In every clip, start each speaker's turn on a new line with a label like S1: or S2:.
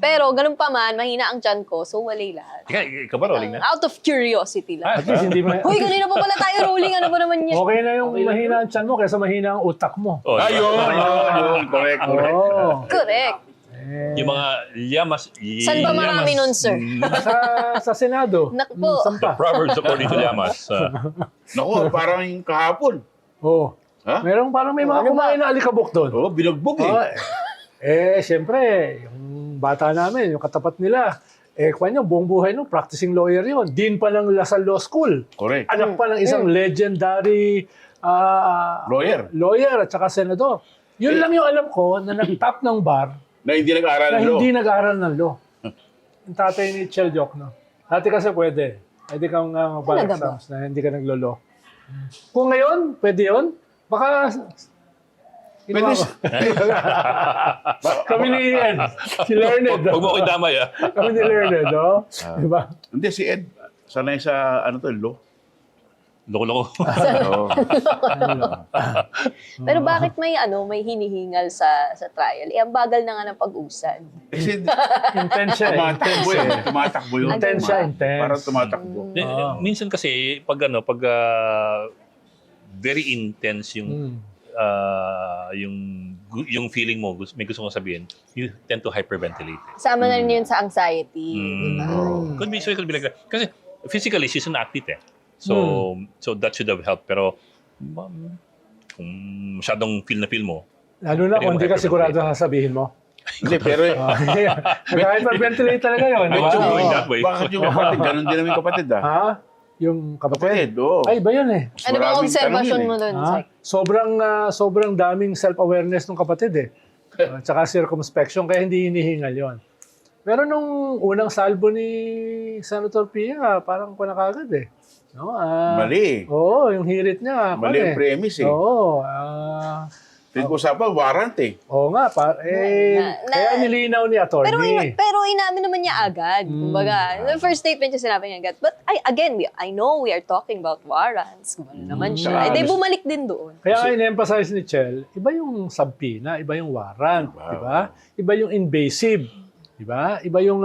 S1: Pero ganun pa man, mahina ang tiyan ko, so walay lahat.
S2: Ikaw ba rolling na?
S1: Out of curiosity lang.
S3: At least hindi mo...
S1: Uy, kanina pa pala tayo rolling. Ano ba naman yan?
S3: Okay na yung mahina ang tiyan mo kaysa mahina ang utak mo.
S2: Oh,
S4: Ayun. Correct.
S3: Oo.
S1: Correct.
S2: yung mga llamas.
S1: Saan ba marami nun, sir?
S3: Sa Senado.
S1: Naku po.
S3: Saan
S2: The
S3: pa?
S2: Proverbs according to llamas.
S4: Naku, parang yung kahapon.
S3: Oo.
S4: Ha?
S3: Merong parang may mga kumain na alikabok doon.
S4: Oo, binugbog eh.
S3: Siyempre, yung bata namin, yung katapat nila, kwan yun, buong buhay no, practicing lawyer yun. Dean pa ng Lasal Law School.
S4: Correct.
S3: Anak pa ng isang legendary lawyer at saka senador. Yun lang yung alam ko na nag-top ng bar
S4: Na hindi nag-aaral
S3: na
S4: ng law.
S3: hindi nag-aaral ng law. Yung tatay ni Chel Jokno. Dati kasi pwede. Pwede kang mag-bar
S1: Talaga ba?
S3: exams na hindi ka naglolo. Kung ngayon, pwede yun. Baka...
S4: Pwede
S3: Kami ni Ed, si Learned.
S2: Huwag mo ko damay, ah.
S3: Kami ni Learned, no? Diba?
S4: Hindi, si Ed, sanay sa, law.
S2: Loko-loko.
S4: Oo.
S1: Pero bakit may hinihingal sa trial? Ang bagal na nga ng pag-usad.
S4: Kasi
S3: Intense siya.
S4: tumatakbo yun. Tumatakbo yun.
S3: Intense siya, intense.
S4: Parang tumatakbo.
S2: Minsan kasi, pag very intense yung yung feeling mo, may gusto mong sabihin, you tend to hyperventilate.
S1: Sama na rin yun sa anxiety. Diba?
S2: Could be like that. Kasi physically, she's an athlete eh. So that should have helped. Pero kung masyadong feel mo,
S3: Lalo na kung hindi ka sigurado sasabihin mo.
S4: Hindi, pero
S3: Hyperventilate talaga yun.
S2: Medyo
S3: Diba?
S2: going that way.
S4: bakit yung kapatid? Ganon din namin kapatid ah.
S3: Ha? Yung kapatid?
S4: Oo.
S3: Ay, iba yun eh.
S1: Ano ba
S4: Maraming
S1: observation
S4: tanong
S1: mo
S4: yun
S1: doon,
S3: Ha?
S1: Sek?
S3: Sobrang daming self-awareness ng kapatid eh. Tsaka circumspection, kaya hindi hinihingal yon. Pero nung unang salbo ni Senator Pia, parang kunakagad eh. No?
S4: Mali.
S3: Oo, yung hirit niya.
S4: Mali ang premise eh.
S3: Oo.
S4: Pinag-usapan, warrant eh.
S3: Oo nga. Kaya nilinaw ni attorney.
S1: Pero inamin naman niya agad. Kumbaga, the first statement niya sinabi niya agad. But I know we are talking about warrants. Kung ano naman siya.
S4: Saka
S1: Bumalik din doon.
S3: Kaya nga in-emphasize ni Chel, iba yung subpoena, iba yung warrant, di ba? Iba yung invasive, di ba? Iba yung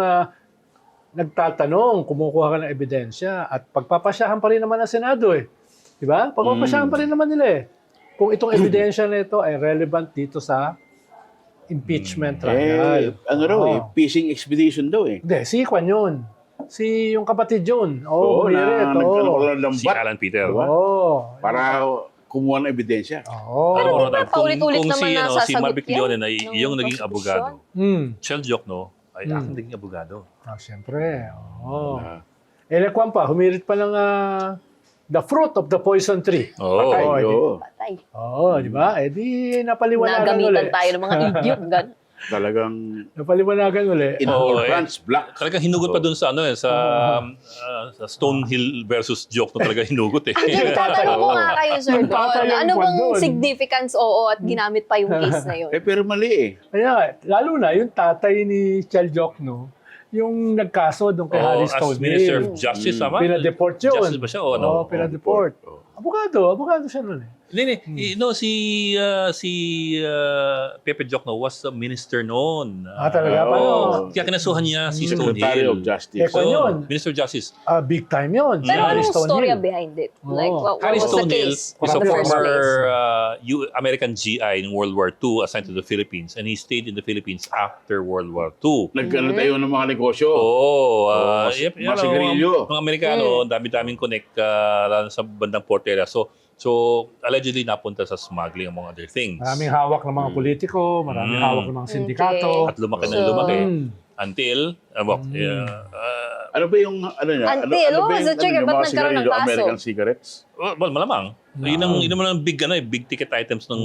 S3: nagtatanong, kumukuha ka ng ebidensya, at pagpapasyahan pa rin naman ng Senado eh. Di ba? Pagpapasyahan pa rin naman nila eh. Kung itong ebidensya na ito ay relevant dito sa impeachment trial.
S4: Fishing expedition daw eh.
S3: Hindi, si Kwan yun. Si yung kapatid yun.
S4: Oo,
S3: Humirit.
S4: nagkaroon ng
S2: si Alan Peter.
S3: Oo.
S4: Para kumuha ng ebidensya.
S3: Oo.
S1: Pero paulit-ulit
S2: kung
S1: naman
S2: si
S1: nasasagot
S2: Marvic
S1: yan
S2: Leonen ay
S1: ng
S2: yung naging
S1: prosecution.
S2: abogado. Chel Jokno ay aking naging abogado.
S3: Siyempre. Oo. Kwan pa, humirit pa ng the fruit of the poison tree.
S2: Oo.
S1: Patay.
S3: Oo, di ba? Di napaliwanagan
S1: Nagamitan
S3: ulit.
S1: tayo ng mga idiot.
S4: Talagang
S3: Napaliwanagan ulit.
S4: in all fronts, black.
S2: Talagang hinugot pa dun sa sa Stonehill versus Jokno talaga hinugot eh.
S1: Tatanong ko nga kayo, sir,
S3: Yung tatay
S1: doon.
S3: yung
S1: Ano bang
S3: kwan doon.
S1: significance, at ginamit pa yung case na yun?
S4: Pero mali eh.
S3: Kaya, lalo na, yung tatay ni Chel Jokno, yung nagkaso doon kay Harry
S2: As
S3: Stonehill.
S2: Minister of Justice, tama?
S3: Pinadeport yun.
S2: Justice ba siya o ano?
S3: Oo, pinadeport. Abogado siya nun eh.
S2: Hindi, si Pepe Jokno was a minister noon.
S3: Talaga pa no?
S2: Kaya kinasuhan niya si
S4: Secretary
S2: Stonehill.
S4: of Justice.
S3: Kwan yun.
S2: Minister of Justice.
S3: Big time yun.
S1: Pero
S3: Harry
S1: anong
S3: Stonehill.
S1: storya behind it? Like, what
S2: Harry
S1: was the
S2: Stonehill
S1: case
S2: is a
S1: in the first
S2: former
S1: place?
S2: American GI in World War II assigned to the Philippines, and he stayed in the Philippines after World War II.
S4: Nagkano tayo ng mga negosyo.
S2: Mga Amerikano, dami-daming connect lalo sa bandang port area. So allegedly napunta sa smuggling among other things.
S3: Maraming hawak ng mga politiko, maraming hawak ng mga sindikato.
S2: At lumaki ng lumaki until
S4: Ano ba yung niya?
S1: Until, was the trigger? Ba't
S4: mga
S1: nagkaroon ng
S4: sigarilyo,
S1: kaso?
S4: American cigarettes?
S2: well, malamang. Yun ang big big ticket items ng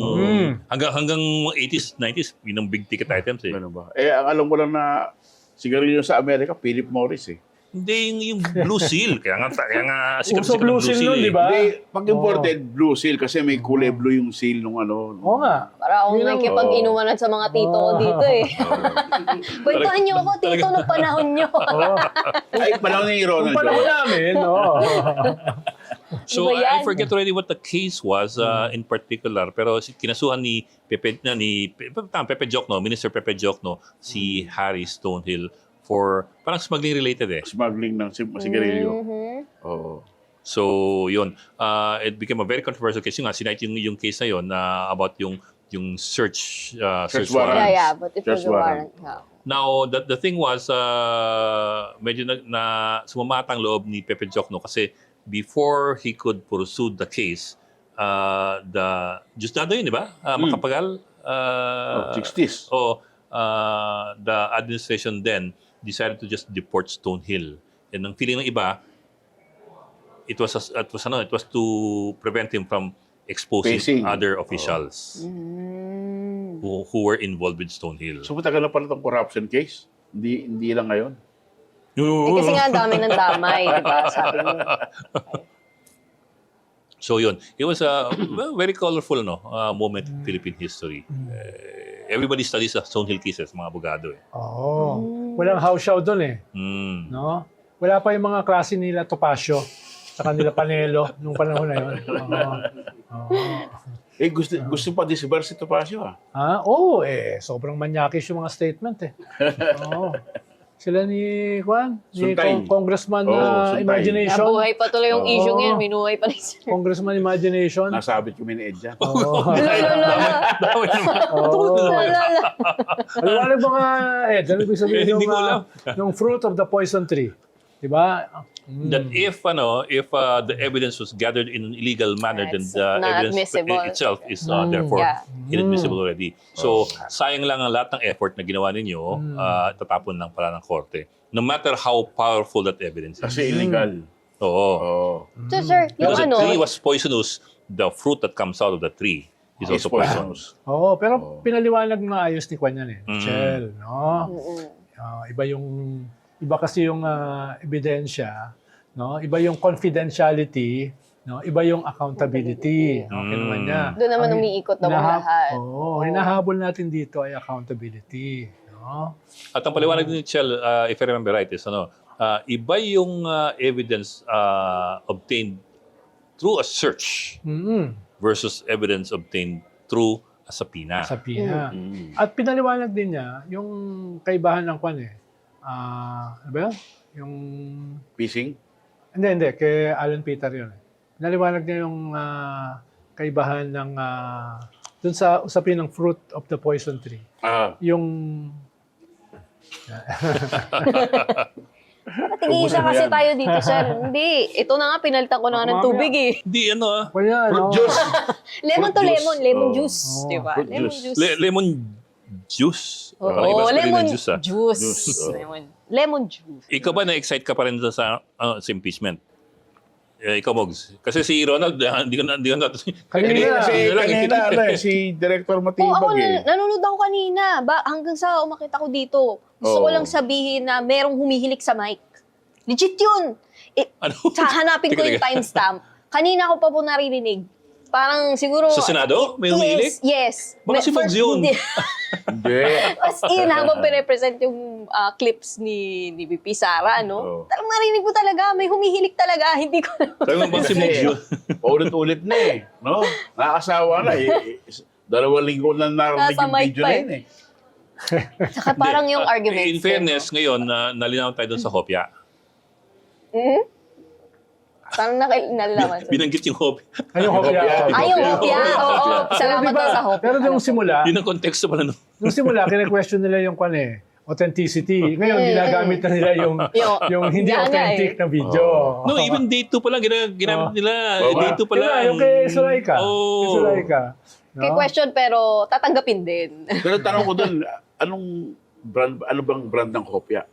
S2: hanggang 80s, 90s, yun ang big ticket items eh.
S4: Ano ba? Ang alam ko lang na sigarilyo sa Amerika, Philip Morris eh.
S2: Hindi yung Blue Seal. Kaya nga
S3: Uso
S2: sikat
S3: Blue Seal nun, di ba?
S4: Hindi, pag imported, Blue Seal kasi may kulay blue yung seal nung ano.
S3: Oo nga.
S1: Para akong nakikipag-inumanan sa mga tito ko dito eh. Kwentuhan niyo ako, tito, nung panahon niyo.
S4: Ay, panahon ni Ronald
S3: Panahon
S4: Jones.
S3: namin,
S2: So
S1: Iba yan.
S2: I forget already what the case was in particular, pero kinasuhan ni Pepe Jokno, Minister Pepe Jokno, si Harry Stonehill for parang smuggling related eh.
S4: Smuggling ng sigarilyo.
S1: Mhm.
S4: Oo.
S2: So yun, it became a very controversial case. Yung nga, sinight yung case na yun about yung search
S4: Search
S2: warrant.
S4: warrant.
S1: Yeah, but it was
S4: Just
S1: a
S4: warrant.
S1: warrant. Yeah.
S2: Now, the thing was, medyo na sumamatang loob ni Pepe Jokno kasi before he could pursue the case, Justado yun, di ba? Makapagal.
S4: 60s.
S2: The administration then decided to just deport Stonehill. And ang feeling ng iba, it was to prevent him from exposing
S4: Facing.
S2: other officials who were involved with Stonehill.
S4: So matagal na pala itong corruption case. Hindi lang ngayon.
S1: Kasi nga ang dami ng damay, di ba? Sabi mo.
S2: So yun, it was a very colorful moment in Philippine history. Everybody studies the Stonehill cases, mga abogado eh.
S3: Oo. Walang house show doon eh.
S2: Mm.
S3: No? Wala pa yung mga klase nila Topacio sa kanila Panelo nung panahon na yun.
S4: Gusto pa disbar si Topacio
S3: Oo, sobrang manyakis yung mga statement eh. Oo. Sila ni
S4: Suntay.
S3: Congressman
S4: Suntay.
S3: Imagination.
S1: Nabuhay pa tuloy yung issue
S3: Oo.
S1: ngayon. Minuhay pa rin sir.
S3: Congressman Imagination.
S4: Nasabit kami ni Ed dyan.
S3: Oo.
S2: Dami naman.
S1: Lalala.
S3: Aliwanag mga ano ibig sabihin
S2: Hindi ko alam.
S3: yung fruit of the poison tree. Diba?
S2: That if the evidence was gathered in an illegal manner, then
S1: It's
S2: the
S1: not
S2: evidence
S1: admissible.
S2: itself is therefore
S1: Yeah.
S2: inadmissible already. So sayang lang ang lahat ng effort na ginawa ninyo, tatapon lang pala ng korte. No matter how powerful that evidence is.
S4: Kasi illegal.
S2: Oo.
S4: Oo.
S1: So sir, yung
S2: Because the
S1: ano,
S2: tree was poisonous, the fruit that comes out of the tree is
S4: It's
S2: also poisonous.
S3: Oo, pero pinaliwanag maayos ni Kwan yan eh. Michelle, no? Iba kasi yung ebidensya, no? Iba yung confidentiality, no? Iba yung accountability, no? Kinuha niya.
S1: doon naman umiikot na lahat.
S3: Hinahabol natin dito ay accountability, no?
S2: At ang paliwanag ni Chel, if I remember right, is iba yung evidence obtained through a search versus evidence obtained through a subpoena.
S3: Sa PINA. At pinaliwanag din niya yung kaibahan ng Kwan eh. Ano ba yun? Yung...
S4: Fishing?
S3: Hindi. Kay Alan Peter yun. Pinaliwanag niya yung kaibahan ng... dun sa usapin ng fruit of the poison tree. Yung...
S1: Tingin kasi tayo dito, sir. Hindi. Ito na nga, pinalitan ko na nga ng tubig eh.
S2: Hindi,
S3: Kaya,
S4: Fruit
S3: no?
S4: juice.
S1: Lemon to
S4: Fruit
S1: lemon.
S4: juice.
S1: Lemon
S4: Oh.
S1: juice. Diba?
S4: Fruit
S1: Lemon
S4: juice.
S1: juice.
S2: lemon juice? Parang iba
S1: Oo,
S2: spelling
S1: lemon
S2: ng juice, ah.
S1: juice.
S4: Juice, oh.
S1: Lemon juice.
S2: Ikaw ba na-excite ka pa rin sa impeachment? Ikaw, Mogs. Kasi si Ronald, hindi ko na...
S3: Kanina.
S4: Si Director
S1: Oo, ako
S4: Matibag
S1: nanonood ako kanina. Hanggang sa umakit ako dito. Gusto ko
S4: Oo.
S1: lang sabihin na merong humihilik sa mic. Legit yun.
S2: Ano?
S1: Hanapin ko yung timestamp. Kanina ko pa po naririnig. Parang siguro...
S2: Sa Senado? May humihilik?
S1: Yes.
S2: Baka si Mogs yun.
S1: Hindi.
S4: Hindi.
S1: As in, habang pinepresent yung clips ni BP Sara, no?
S4: Oo.
S1: Talagang marinig mo talaga, may humihilik talaga. Hindi ko na...
S2: Sabi mo ba si Mogs yun?
S4: Paulit-ulit na no? Nakakasawa na 2 linggo na narinig
S1: Nasa
S4: yung
S1: mic
S4: video
S1: pa
S4: na
S1: eh.
S4: yun
S1: Saka parang yung argument.
S2: In fairness, ngayon, nalinaw tayo doon sa kopya.
S1: Parang nalalaman.
S2: Binanggit yung kopya.
S3: Ayun, hopya.
S1: Ay, yung hopya. Oo, salamat daw sa hopya.
S3: Pero nung simula,
S2: Yun ang konteksto pala nung...
S3: nung simula, kine-question nila yung Kwan eh. Authenticity. Ngayon, ginagamit na nila yung hindi
S1: Yan nga
S3: authentic
S1: eh.
S3: na video.
S2: No, even day 2 pa lang ginamit nila. Day 2 pa
S3: Yun
S2: lang.
S3: na, yung kay Suraika.
S2: Oo.
S3: Kay Suraika.
S1: Kay question pero tatanggapin din.
S4: Pero tanong ko doon, ano bang brand ng kopya?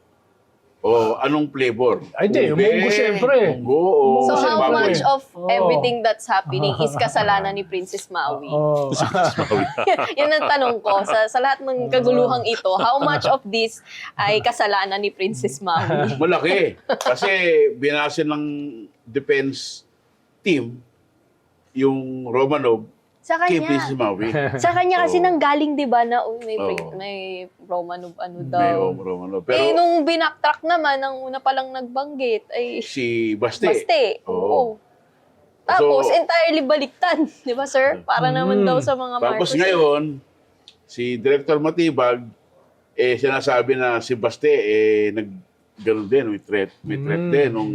S4: O anong flavor?
S3: Ay, di, yung munggo syempre.
S4: Munggo o
S1: So how
S4: baboy.
S1: much of
S3: Oo.
S1: everything that's happening is kasalanan ni Princess Maui?
S3: Oh.
S1: Yun ang tanong ko. Sa lahat ng kaguluhang ito, how much of this ay kasalanan ni Princess Maui?
S4: Malaki. Kasi binase ng defense team yung Romanov
S1: Sa
S4: kay
S1: kanya.
S4: Princess Maui.
S1: Sa kanya kasi
S4: Oo.
S1: nanggaling 'di ba na
S4: Oo.
S1: may Romanov ano
S4: May
S1: daw.
S4: Romanov.
S1: Eh
S4: Pero
S1: nung binaktrack naman ang una pa lang nagbanggit ay
S4: si Baste.
S1: Baste.
S4: Oo.
S1: Oo. Tapos,
S4: So,
S1: entirely baliktad. Di ba, sir? Para naman daw sa mga
S4: tapos
S1: Marcos.
S4: ngayon, si Director Matibag, sinasabi na si Baste, gano'n din, may threat din nung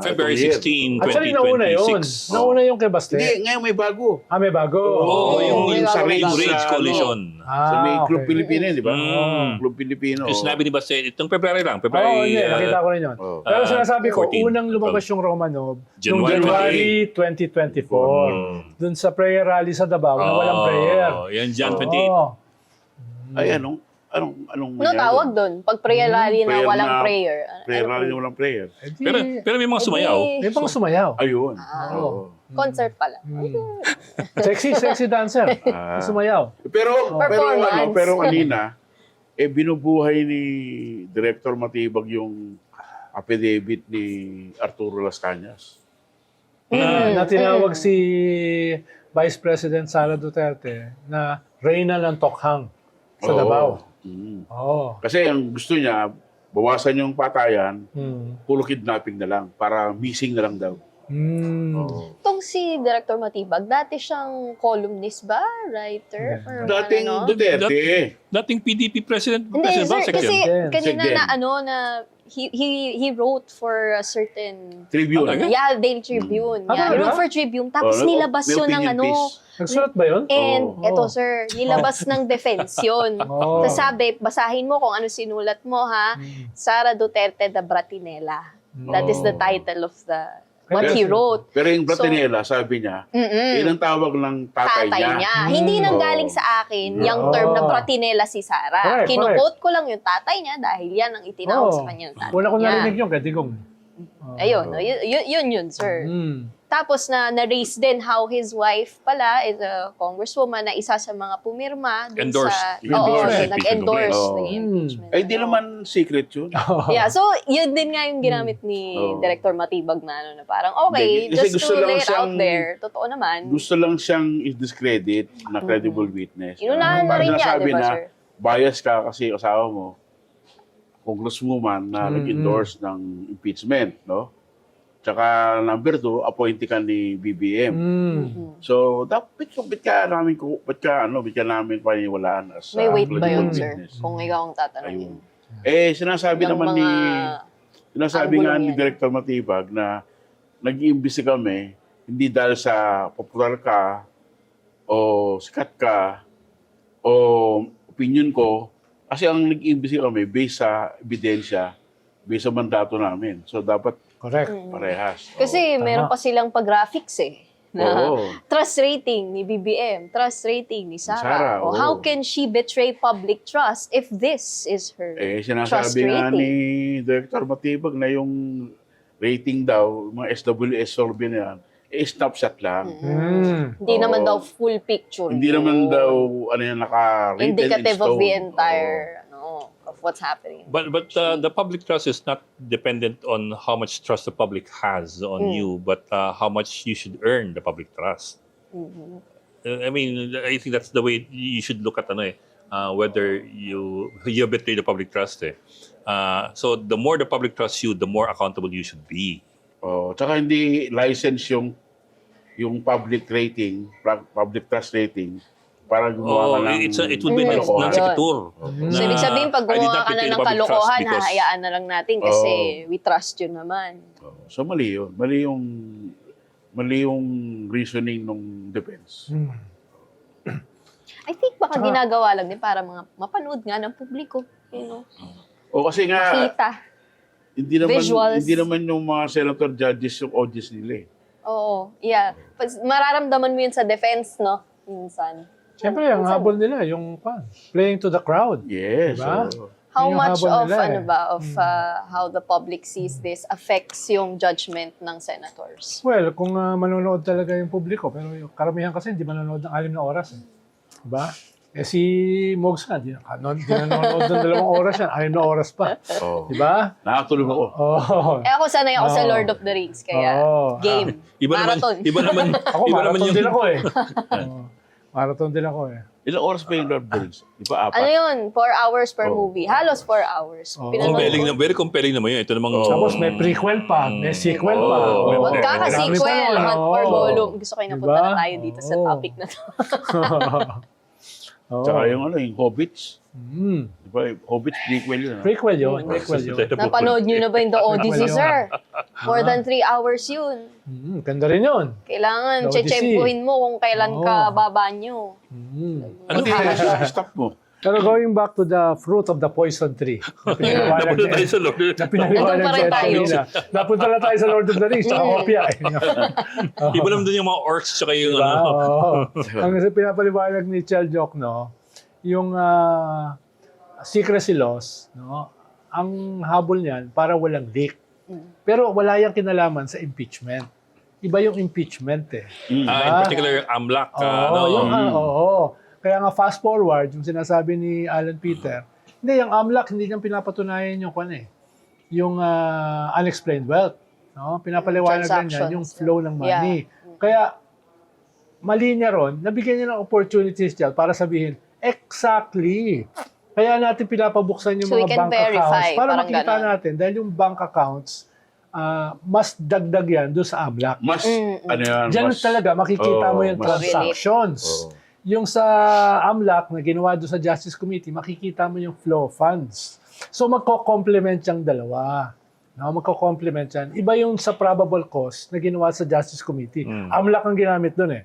S2: February
S4: year.
S2: 16,
S3: Actually, nauna yun.
S2: 2026.
S3: Nauna yung kay Baste.
S4: Hindi, ngayon may bago.
S3: May bago.
S2: Oo, yung
S4: sa
S1: may
S4: Rage,
S1: bago.
S2: Rage
S4: sa,
S2: Coalition.
S4: sa may Club
S3: okay.
S4: Pilipino, di ba?
S2: Mm.
S4: Club Pilipino.
S2: Yung sinabi ni Baste, itong February lang.
S3: Oo,
S2: February,
S3: hindi. Nakita ko rin yun.
S4: Oh.
S3: Pero sinasabi ko,
S2: 14.
S3: unang lumabas yung Romanov noong
S2: January
S3: January 2024. Dun sa prayer rally sa Davao na walang prayer.
S2: Yan, Jan 28.
S3: Oo.
S4: Ay, anong
S1: Ano
S4: mangyari?
S1: tawag doon? Pag prayer rally na
S4: Prayer
S1: walang
S4: na-
S1: prayer.
S4: Prayer rally na walang prayer.
S3: Eh, di,
S2: Pero may mga sumayaw.
S3: may pang sumayaw.
S4: Ayun.
S3: Oo.
S1: Concert pala.
S3: Sexy dancer.
S4: Ah.
S3: Sumayaw.
S1: Performance.
S4: Pero kanina, binubuhay ni Director Matibag yung affidavit ni Arturo Las Cañas.
S3: Na tinawag si Vice President Sara Duterte na Reyna ng Tokhang sa
S4: Oo.
S3: Davao.
S4: Mm.
S3: Oo.
S4: Kasi ang gusto niya, bawasan yung patayan,
S3: Hmm.
S4: puro kidnapping na lang, para missing na lang daw.
S3: Hmm.
S1: Itong si Director Matibag, dati siyang columnist ba? Writer? Or
S4: Dating
S1: ano?
S4: Duterte.
S2: Dating PDP President
S1: Hindi,
S2: ba?
S1: sir,
S2: Section?
S1: kasi
S3: Section.
S1: kanina
S4: Section.
S1: na he wrote for a certain
S4: Tribune.
S2: Talaga?
S1: yeah, Daily Tribune.
S3: Ah,
S1: Yeah, he
S3: talaga?
S1: wrote for Tribune. Tapos
S4: Oh,
S1: nilabas
S4: may
S1: yun ng
S4: opinion
S1: ano.
S4: piece.
S3: Nagsulat ba yun?
S1: And
S3: Oh.
S1: eto sir, nilabas ng defense yun.
S3: Oh.
S1: Tapos sabi, basahin mo kung ano sinulat mo ha. Sara Duterte the Bratinela. That is the title of the what he wrote.
S4: Pero yung Bratinela, sabi niya, ilang tawag ng tatay niya.
S1: Hindi nang
S4: Oh.
S1: galing sa akin yung term na Bratinela si Sara.
S3: Correct,
S1: Kinuquote ko lang yung tatay niya dahil yan ang itinawag
S3: Oo.
S1: sa kanya ng tatay
S3: Una ko
S1: niya.
S3: narinig yung katigong.
S1: Ayun, no, yun, sir.
S3: Hmm.
S1: Tapos na-raise din how his wife pala is a congresswoman na isa sa mga pumirma dun
S2: Endorsed.
S1: sa...
S4: Endorsed.
S1: Oo, nag-endorse
S4: Oo.
S1: ng impeachment.
S4: Ay, di naman secret yun.
S1: Yeah, so yun din nga yung ginamit ni
S4: Oo.
S1: Director Matibag na ano, na parang okay,
S4: Hindi, kasi
S1: just
S4: gusto
S1: to
S4: lang
S1: lay it out
S4: siyang-
S1: there. Totoo naman.
S4: Gusto lang siyang i-discredit na credible witness.
S1: Inunahan na
S4: Parang
S1: rin niya,
S4: sinasabi
S1: di ba,
S4: na
S1: sir?
S4: bias ka kasi asawa mo, congresswoman na nag-endorse ng impeachment, no? Tsaka number 2, appointee ka ni BBM.
S3: Hmm.
S4: So, dapat ba't ka namin paniniwalaan as
S1: May weight ba
S4: credible
S1: yun, sir?
S4: witness?
S1: Kung ikaw ang tatanungin.
S4: Ayun. Sinasabi
S1: Ng
S4: naman
S1: mga
S4: sinasabi nga
S1: angulo
S4: ni
S1: yan.
S4: Director Matibag na nag-iimbisi kami hindi dahil sa popular ka o sikat ka o opinion ko, kasi ang nag-iimbisi kami based sa ebidensya, based sa mandato namin. So, dapat
S3: Correct.
S4: parehas.
S1: Kasi meron pa silang pa-graphics na
S4: Oo.
S1: trust rating ni BBM, trust rating ni Sara.
S4: Sara,
S1: O
S4: oo.
S1: how can she betray public trust if this is her trust
S4: Sinasabi nga
S1: rating?
S4: ni Director Matibag na yung rating daw, mga SWS survey na yan, snapshot lang.
S3: Hmm.
S1: Hindi naman daw full picture.
S4: Hindi
S1: yun.
S4: naman daw naka-written in
S1: indicative of the
S4: stone.
S1: entire of what's happening.
S2: But the public trust is not dependent on how much trust the public has on you, but how much you should earn the public trust. I mean, I think that's the way you should look at whether you betray the public trust. So the more the public trusts you, the more accountable you should be.
S4: Tsaka hindi license yung public rating, public trust rating, para gumawa ka ng
S2: It would be
S4: kalokohan.
S2: non-sequitur.
S1: So, ibig sabihin, pag
S2: I did
S1: gumawa
S2: not
S1: ka na
S2: betray
S1: ng
S2: the public trust
S1: kalokohan,
S2: because-
S1: hahayaan na lang natin kasi we trust you naman.
S4: So mali yun. Mali yung reasoning ng defense.
S1: I think baka ginagawa lang din para mga mapanood nga ng publiko. You know,
S4: Kasi nga,
S1: makita. Visuals.
S4: hindi naman yung mga senator judges yung audience nila eh.
S1: Oo, yeah. Mararamdaman mo yun sa defense, no? Minsan.
S3: Siyempre, ang habol nila, yung playing to the crowd.
S4: Yes.
S3: Diba?
S4: oo.
S1: How
S3: Yun yung
S1: much
S3: habol
S1: of,
S3: nila
S1: how the public sees this affects yung judgment ng senators?
S3: Well, kung manonood talaga yung publiko, pero yung karamihan kasi hindi manonood ng 6 na oras. Diba? Si Mogs nga, di nanonood ng 2 oras yan, 6 na oras pa.
S4: Oo.
S3: Diba?
S4: Nakatulog ako.
S3: Oh.
S1: Ako sanay ako sa
S3: Oo.
S1: Lord of the Rings, kaya
S3: Oo.
S1: game.
S2: Iba naman,
S1: Marathon.
S2: iba naman,
S3: Ako,
S2: iba naman
S3: marathon
S2: yung
S3: din ako eh. Oo. Marathon din ako eh.
S4: Ilang oras pa yung Lord of the Rings? Di ba,
S1: Ano
S4: 4?
S1: yun? 4 hours per
S4: Oh.
S1: movie. Halos 4 hours.
S3: Oh.
S1: Pinanood
S2: Compelling
S1: ko.
S2: na, very compelling naman yun. Ito namang...
S3: Tapos may prequel pa, may sequel pa.
S2: Oh,
S1: Huwag ka
S3: Marami
S1: ka-sequel,
S3: pa nun,
S1: hunt per
S3: oo.
S1: volume. Gusto ko yung napunta
S3: Diba?
S1: na tayo dito sa
S3: Oo.
S1: topic na to.
S3: Oo.
S4: Tsaka yung Hobbits.
S3: Mm.
S4: Di ba, yung Hobbits prequel yun.
S3: Prequel yun, prequel yun.
S1: Napanood nyo na ba yung The Odyssey,
S3: Yun.
S1: sir? More than 3 hours yun.
S3: Ganda rin yun.
S1: Kailangan,
S3: The Odyssey.
S1: chechempuhin mo kung kailan ka
S3: Oo.
S1: babanyo.
S2: Ano
S4: Stop mo.
S3: Pero going back to the fruit of the poison tree, na pinaliwanag
S2: Napunta tayo
S3: niya-
S2: sa Lord.
S3: na pinaliwanag
S1: Nandun pa rin
S3: niya
S1: tayo.
S3: kanina. Napunta na tayo sa Lord of the Rings, tsaka Opia.
S2: Iba naman doon yung mga orcs tsaka yung
S3: Diba?
S2: ano.
S3: Oo. Ang pinapaliwanag ni Chel Jock, no, yung secrecy laws, no, ang habol niyan para walang leak. Pero wala yung kinalaman sa impeachment. Iba yung impeachment eh.
S2: In particular, yung AMLAC.
S3: Oo. Kaya nga fast forward, yung sinasabi ni Alan Peter, hindi, yung AMLAC, hindi niyang pinapatunayan yung yung unexplained wealth. No? Pinapaliwanag na niya yung flow ng money. Kaya, mali niya ron, nabigyan niya ng opportunities dyan para sabihin, exactly. Kaya natin pinapabuksan yung
S1: So we
S3: mga
S1: can
S3: bank
S1: verify,
S3: accounts para
S1: parang
S3: makita
S1: ganon.
S3: natin. Dahil yung bank accounts, mas dagdag yan doon sa AMLAC.
S4: Mas, ano yan,
S3: Diyan
S4: mas,
S3: talaga makikita mo yung
S4: mas-
S3: transactions.
S4: Oo.
S3: Yung sa AMLAC na ginawa doon sa Justice Committee, makikita mo yung flow of funds. So magko-complement yung dalawa. No, magko-complement yan. Iba yung sa probable cause na ginawa sa Justice Committee. AMLAC ang ginamit doon eh.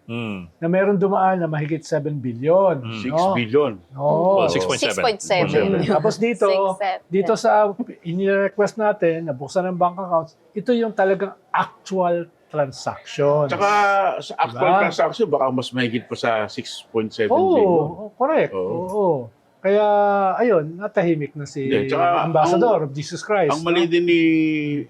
S3: Na meron dumaan na mahigit 7 billion.
S4: 6
S3: no?
S4: billion.
S3: Oo.
S2: Well, 6.7.
S1: 6.7.
S3: Tapos dito,
S1: 6, 7.
S3: dito sa ini-request natin na buksan ng bank accounts, ito yung talagang actual transaction.
S4: Tsaka sa actual
S3: Diba?
S4: transaction, baka mas mahigit pa sa 6.7 billion.
S3: Oo, correct.
S4: Oo.
S3: Oo. Kaya, ayun, natahimik na si
S4: Hindi, tsaka
S3: Ambassador of Jesus Christ.
S4: Ang mali din ni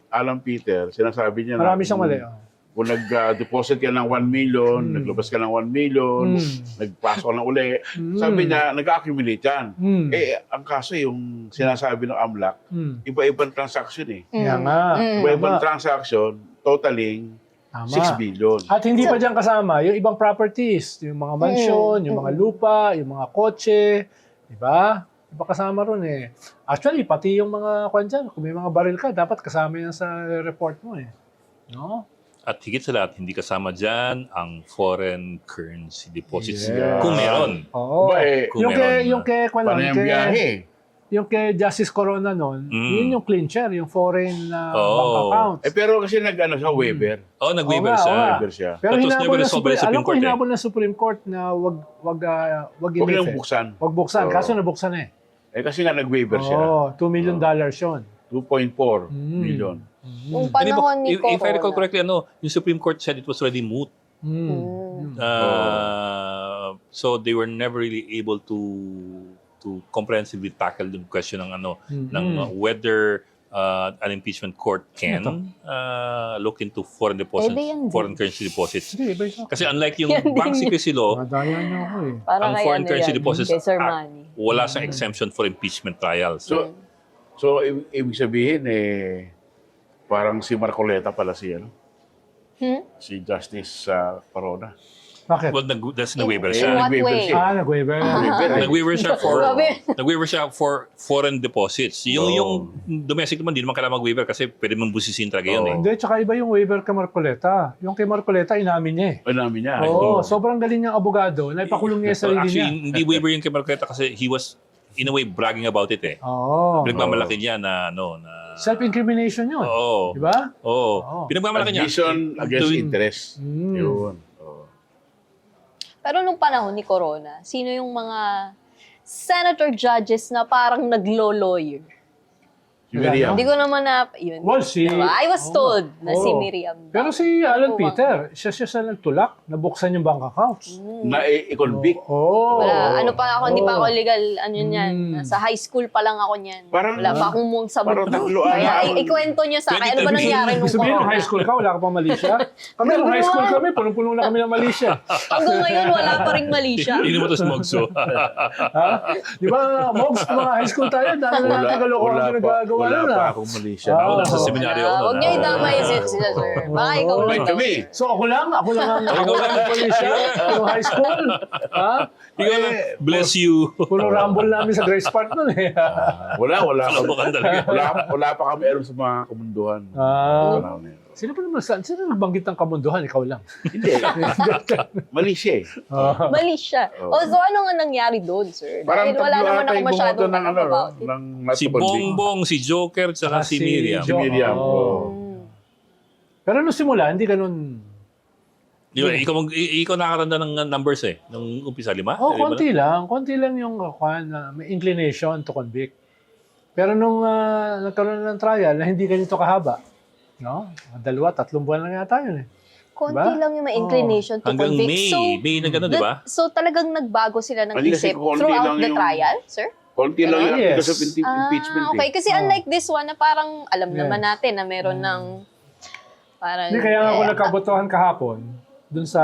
S4: Alan Peter, sinasabi niya
S3: Marami siyang mali.
S4: Kung nag-deposit ka ng 1 million, naglabas ka ng 1 million, nagpasok ka ng uli, sabi niya, nag-accumulate yan. Eh, ang kaso yung sinasabi ng AMLAC, iba-ibang transaction eh.
S3: Kaya nga.
S4: Iba-ibang
S3: Tama.
S4: transaction, totaling
S3: Tama.
S4: 6 billion.
S3: At hindi pa dyan kasama yung ibang properties, yung mga mansion, yung mga lupa, yung mga kotse, di ba? Iba kasama ron eh. Actually, pati yung mga kwan dyan, kung may mga baril ka, dapat kasama yan sa report mo eh. No?
S2: At higit sa lahat, hindi kasama dyan ang foreign currency deposits.
S3: Yeah.
S2: Kung meron.
S3: Oo.
S4: Ba, eh,
S2: Kung
S3: yung
S2: meron
S3: kay,
S2: na.
S3: yung kay, kwan lang,
S4: Paano yung biyahe?
S3: yung kay Justice Corona noon, yun yung clincher, yung foreign bank accounts.
S4: Eh, pero kasi nag-ano siya, waiver.
S2: Oh, nag-waiver
S3: Oo nga,
S2: siya.
S3: oo nga.
S4: Waiver siya.
S3: Pero
S2: That was
S3: hinabol
S2: never
S3: ng
S2: resolved by the
S3: Supreme,
S2: Supreme
S3: alam ko
S2: Court, eh.
S3: hinabol ng Supreme Court na wag
S4: Huwag
S3: i-lift
S4: niyang
S3: eh.
S4: buksan.
S3: Wag buksan,
S2: Oo.
S3: kaso nabuksan eh.
S4: Eh, kasi nga nag-waiver siya.
S3: Oo, $2 million yun.
S4: 2.4 million.
S1: Nung
S2: Hindi ba,
S1: panahon ni
S2: if I recall
S1: Corona.
S2: correctly, yung Supreme Court said it was already moot. So they were never really able to comprehensively tackle the question ng ng whether an impeachment court can look into foreign deposits,
S1: Eh, di yan din.
S2: foreign currency deposits.
S3: Sige, iba yun.
S2: Kasi unlike yung
S1: Yan din
S2: bank secrecy law,
S3: Madaya niyo ako eh.
S1: Para
S2: ang
S1: kay
S2: Foreign
S1: ano
S2: Currency
S1: yan,
S2: Deposits
S1: kay Sir
S2: Act,
S1: Manny.
S2: wala sa exemption for impeachment trials.
S4: So ibig sabihin, parang si Marcoleta pala si, si Justice Corona.
S3: Bakit?
S2: Well, nag-waiver
S1: In
S2: siya.
S1: what
S4: Nag-waiver
S1: way?
S4: siya.
S3: Nag-waiver.
S2: Nag-waiver siya for
S1: Grabe.
S2: nag-waiver siya for foreign deposits. Yung domestic naman hindi naman kailangan mag-waiver kasi pwede mong busisin talaga yun eh.
S3: Hindi, tsaka iba yung waiver kay Marcoleta. Yung kay Marcoleta, inamin niya eh.
S4: O namin niya.
S3: Oo, sobrang galing niyang abogado na ipakulong niya sa sarili niya.
S2: Actually, hindi waiver yung kay Marcoleta kasi he was in a way bragging about it eh.
S3: Oo.
S2: Pinagmamalaki niya na
S3: Self-incrimination yun.
S2: Oo.
S3: Di ba?
S2: Oo. Pinagmamalaki niya.
S4: Addition against
S2: Doing-
S4: interest. Yun.
S1: Pero nung panahon ni Corona, sino yung mga senator judges na parang naglo-lawyer?
S4: Si Miriam.
S1: Hindi ko naman yun.
S3: Well,
S1: Diba? I was told na si
S3: Oo.
S1: Miriam.
S3: Pero si Alan
S1: Ano ba?
S3: Peter, siya sa nagtulak, nabuksan yung bank accounts.
S4: Na i-convict.
S3: Oo.
S1: Wala, ano pa ako, hindi pa ako legal, ano yan.
S3: Mm.
S1: Nasa high school pa lang ako niyan.
S4: Parang-
S1: Wala pa akong mong sabot.
S4: parang tagluan
S1: Kaya
S4: na.
S1: ikwento niyo sa akin, ano ba nangyari nung
S3: Ibig sabihin, nung
S1: Corona?
S3: high school ka, wala ka pang mali siya. Kami nung high school kami, punong-puno na kami ng mali siya.
S1: Hanggang ngayon, wala pa rin mali siya.
S2: Hindi mo ito smogso.
S3: Ha? Di ba, Mogs, mga high school tayo, dahil na natin kalokohan
S4: Wala
S3: na
S4: pa.
S3: nagagawa
S4: Wala
S3: ano
S4: pa
S3: na.
S4: akong mali siya.
S2: Ako
S3: Oo.
S2: nasa seminaryo ako.
S1: Huwag niyo idamay sila, sir. Baka ikaw
S3: Oo.
S1: lang
S4: Wait
S1: daw.
S4: kami.
S3: So ako lang ang polisya, yung high school. Ha?
S2: Ikaw lang, bless you.
S3: Puro rumble namin sa Grace Park nun eh.
S4: Wala
S2: Kalabakan talaga.
S4: wala pa kami alam sa mga kamunduhan.
S3: Ah, sino pa naman, sino nagbanggit ng kamunduhan? Ikaw lang.
S4: Hindi. Mali siya eh.
S3: Ah.
S1: Mali siya.
S4: Oo.
S1: So ano nga nangyari doon, sir?
S4: Parang
S1: Dahil wala
S4: tatlo
S1: naman
S4: ata
S1: ako
S4: yung
S1: masyadong
S4: bumoto ng
S1: alam about it.
S4: ng
S2: Si Bongbong, si Joker, tsaka si Miriam.
S4: Si Miriam.
S3: Oo.
S1: Mm.
S3: Pero nung simula, hindi ganun.
S2: Di ba, ikaw nakakatanda ng numbers eh. Nung umpisa, 5?
S3: Oh, konti lang. Konti lang yung may inclination to convict. Pero nung nagkaroon ng trial na hindi ganito kahaba, no? 2-3 buwan lang yata yun eh.
S1: Konti
S3: Diba?
S1: lang yung may inclination to
S2: Hanggang
S1: convict.
S2: May na gano'n, di ba?
S1: So talagang nagbago sila ng
S4: Hindi kasi
S1: isip
S4: konti
S1: throughout
S4: lang
S1: the
S4: yung-
S1: trial, sir?
S4: Konti lang yung
S3: Yes.
S4: articles of impeachment
S1: Okay,
S4: eh.
S1: kasi unlike this one na parang alam
S3: Yeah.
S1: naman natin na meron ng parang...
S3: Hindi, kaya nga ako nagkabotohan kahapon dun sa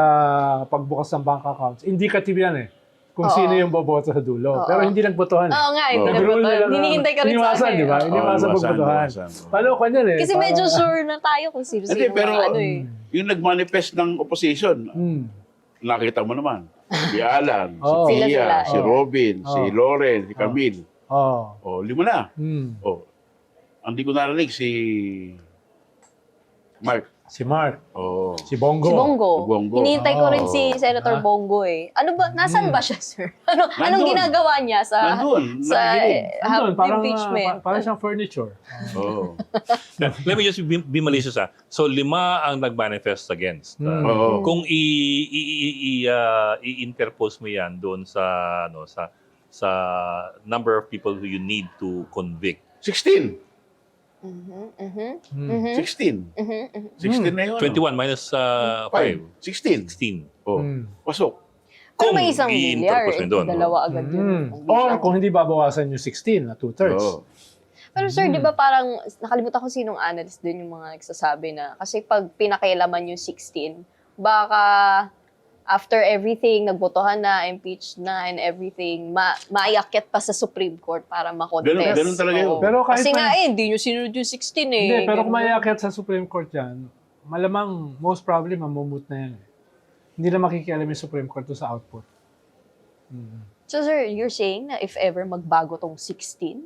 S3: pagbukas ng bank accounts. Indicative yan eh. Kung
S1: Oo.
S3: sino yung boboto sa dulo.
S1: Oo.
S3: Pero hindi nagbotohan eh.
S1: Oo nga,
S4: Oo.
S3: Nag-rule nila na-
S1: hinihintay ka rin sa
S3: iniwasan,
S1: akin.
S3: di ba?
S1: Oo.
S3: Iniwasan magbotohan.
S4: iniwasan.
S3: Paano ko yan eh?
S1: Kasi
S3: Parang-
S1: medyo sure na tayo kung sino-sino
S4: Hindi, pero
S1: mga ano eh.
S4: yung nag-manifest ng opposition,
S3: Hmm.
S4: nakita mo naman. Si Alan, si
S3: Oo.
S1: Sila.
S4: Pia, si
S3: Oo.
S4: Robin, si
S3: Oo.
S4: Lauren, si Camille.
S3: Oh.
S4: O, 5 na.
S3: Hmm.
S4: O, hindi ko narinig si Mark.
S3: Si Mark.
S4: O,
S3: Si Bongo.
S1: Si Bongo.
S4: Si Bongo.
S1: Hinihintay ko rin
S3: Oo.
S1: si Senator
S3: Ah.
S1: Bongo eh. Ano ba, nasan ba siya, sir? Anong ginagawa niya sa
S4: Nandun,
S1: sa
S4: nakikinig.
S3: Andun, parang,
S1: impeachment?
S3: parang siyang furniture.
S4: Oo.
S2: Let me just be malicious ah. So, 5 ang nag-manifest against.
S4: Oo.
S2: Kung i-interpose mo yan doon sa sa number of people who you need to convict.
S4: 16.
S1: Mhm, mhm,
S3: Hmm.
S1: mhm,
S4: 16.
S1: mhm, mhm.
S4: 16 na yun.
S2: 21 minus 5.
S4: 16.
S2: 16.
S4: O,
S3: Hmm.
S4: pasok.
S1: Pero
S2: Kung
S1: may isang milyar,
S2: i-interpose mo doon.
S1: dalawa agad yun.
S3: Hmm. Or kung hindi babawasan yung 16 na 2/3.
S4: Oo.
S1: Pero sir, di ba parang, nakalimutan ko sinong analyst din yung mga nagsasabi na, kasi pag pinakailaman yung 16, baka after everything, nagbotohan na, impeached na, and everything, maiakyat pa sa Supreme Court para makontest.
S4: Ganun talaga yun.
S1: Oo.
S3: Pero kahit
S1: kasi
S3: pa-
S1: nga hindi nyo sinunod yung 16 eh.
S3: Hindi, pero
S1: Ganun.
S3: kung mayakyat sa Supreme Court yan, malamang, most probably, mamumut na yan. Hindi na makikialam yung Supreme Court doon sa output.
S1: So sir, you're saying na if ever magbago tong 16,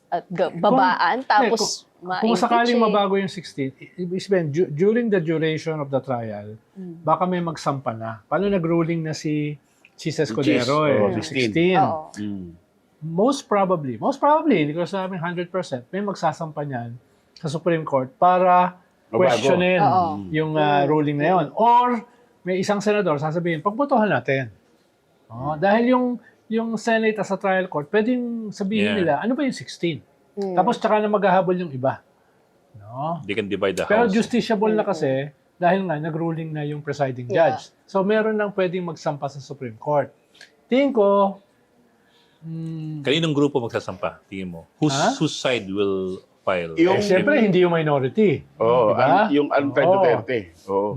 S1: at babaan, tapos
S3: Kung
S1: ma-impeach
S3: sakaling
S1: eh.
S3: mabago yung 16, ibig sabihin, during the duration of the trial, baka may magsampa na. Paano nag-ruling na si Chis Escudero
S4: Chis,
S3: eh?
S4: oo,
S3: 16.
S1: Oo.
S4: Mm.
S3: Most probably, hindi ko sabing 100%, may magsasampa niyan sa Supreme Court para
S4: Mabago.
S3: questionin
S1: Oo.
S3: yung ruling na yon. Or may isang senador sasabihin, pagbotohan natin. Dahil yung Senate as a trial court, pwedeng sabihin
S2: Yeah.
S3: nila, ano ba yung 16?
S1: Mm.
S3: Tapos tsaka na maghahabol yung iba. No?
S2: They can divide the
S3: Pero
S2: house.
S3: justiciable na kasi dahil nga nag-ruling na yung presiding
S1: Yeah.
S3: judge. So meron nang pwedeng magsampa sa Supreme Court. Tingin ko,
S2: Kaninong grupo magsasampa? Tingin mo? Whose side will file?
S4: Yung-
S3: siyempre hindi yung minority.
S4: Oo,
S3: Diba?
S4: yung anti-Duterte. Oo.